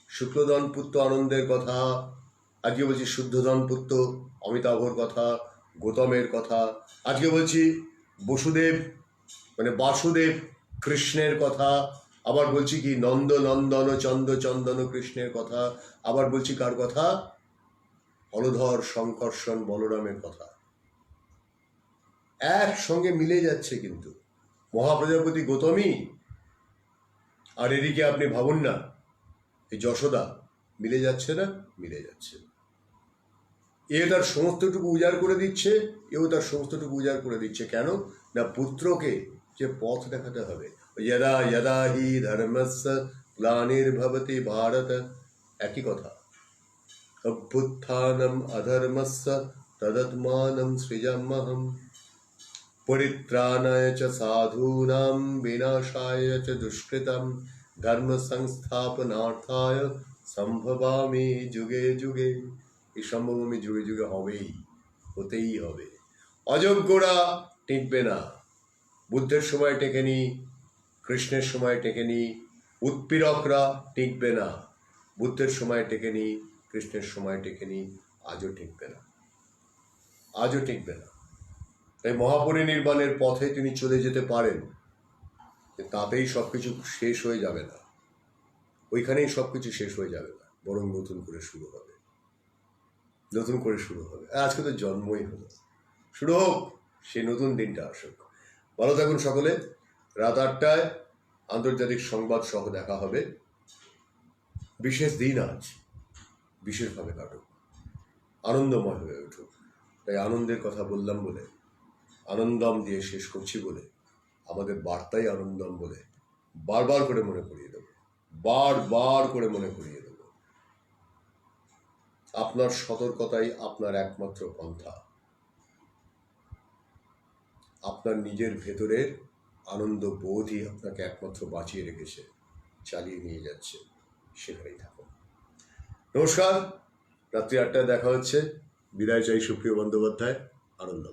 শুক্লদনপুত্র আনন্দের কথা, আজকে বলছি শুদ্ধদনপুত্র অমিতাভর কথা, গৌতমের কথা, আজকে বলছি বাসুদেব কৃষ্ণের কথা, আবার বলছি কি নন্দনন্দন চন্দন কৃষ্ণের কথা, আবার বলছি কার কথা? হলধর শঙ্কর্ষণ বলরামের কথা। একসঙ্গে মিলে যাচ্ছে কিন্তু মহাপ্রজাপতি গৌতমী, আর এদিকে আপনি ভাবুন না এই যশোদা, মিলে যাচ্ছে না? মিলে যাচ্ছে। এ তার সমস্তটুকু উজাড় করে দিচ্ছে, এও তার সমস্তটুকু উজাড় করে দিচ্ছে। কেন না? পুত্রকে যে পথ দেখাতে হবে। যদা যদা হি ধর্মস্য গ্লানির্ভবতি ভারত, একই কথা। অভ্যুত্থানম অধর্মস্য তদাত্মানম সৃজাম্যহম, পরিত্রাণায় চ সাধূনাম বিনাশায় চ দুষ্কৃতম, ধর্ম সংস্থাপনার্থায় সম্ভবামি যুগে যুগে। এই সম্ভব আমি যুগে যুগে হতেই হবে। অযোগ্যরা টিকবে না। বুদ্ধের সময় টেকেনি, কৃষ্ণের সময় টেকেনি, উৎপীড়করা টিকবে না। বুদ্ধের সময় টেকেনি, কৃষ্ণের সময় টেকেনি, আজও টিকবে না। তাই মহাপরিনির্বাণের পথে তিনি চলে যেতে পারেন, তাতেই সবকিছু শেষ হয়ে যাবে না, ওইখানেই সবকিছু শেষ হয়ে যাবে না, বরং নতুন করে শুরু হবে। আজকে তো জন্মই হলো, শুরু হোক, সেই নতুন দিনটা আসুক। ভালো থাকুন সকলে। রাত 8টায় আন্তর্জাতিক সংবাদ সহ দেখা হবে। বিশেষ দিন আজ বিশেষভাবে কাটুক, আনন্দময় হয়ে উঠুক। তাই আনন্দের কথা বললাম বলে, আনন্দম দিয়ে শেষ করছি বলে, আমাদের বার্তাই আনন্দম বলে বারবার করে মনে করিয়ে দেব, বারবার করে মনে করিয়ে দেব, আপনার সতর্কতাই আপনার একমাত্র পন্থা। আপনার নিজের ভেতরের আনন্দ বোধই আপনাকে একমাত্র বাঁচিয়ে রেখেছে, চালিয়ে নিয়ে যাচ্ছে, সেখানেই থাকুন। নমস্কার, রাত্রি 8টায় দেখা হচ্ছে। বিদায় চাই সুপ্রিয় বন্দ্যোপাধ্যায়, আনন্দ।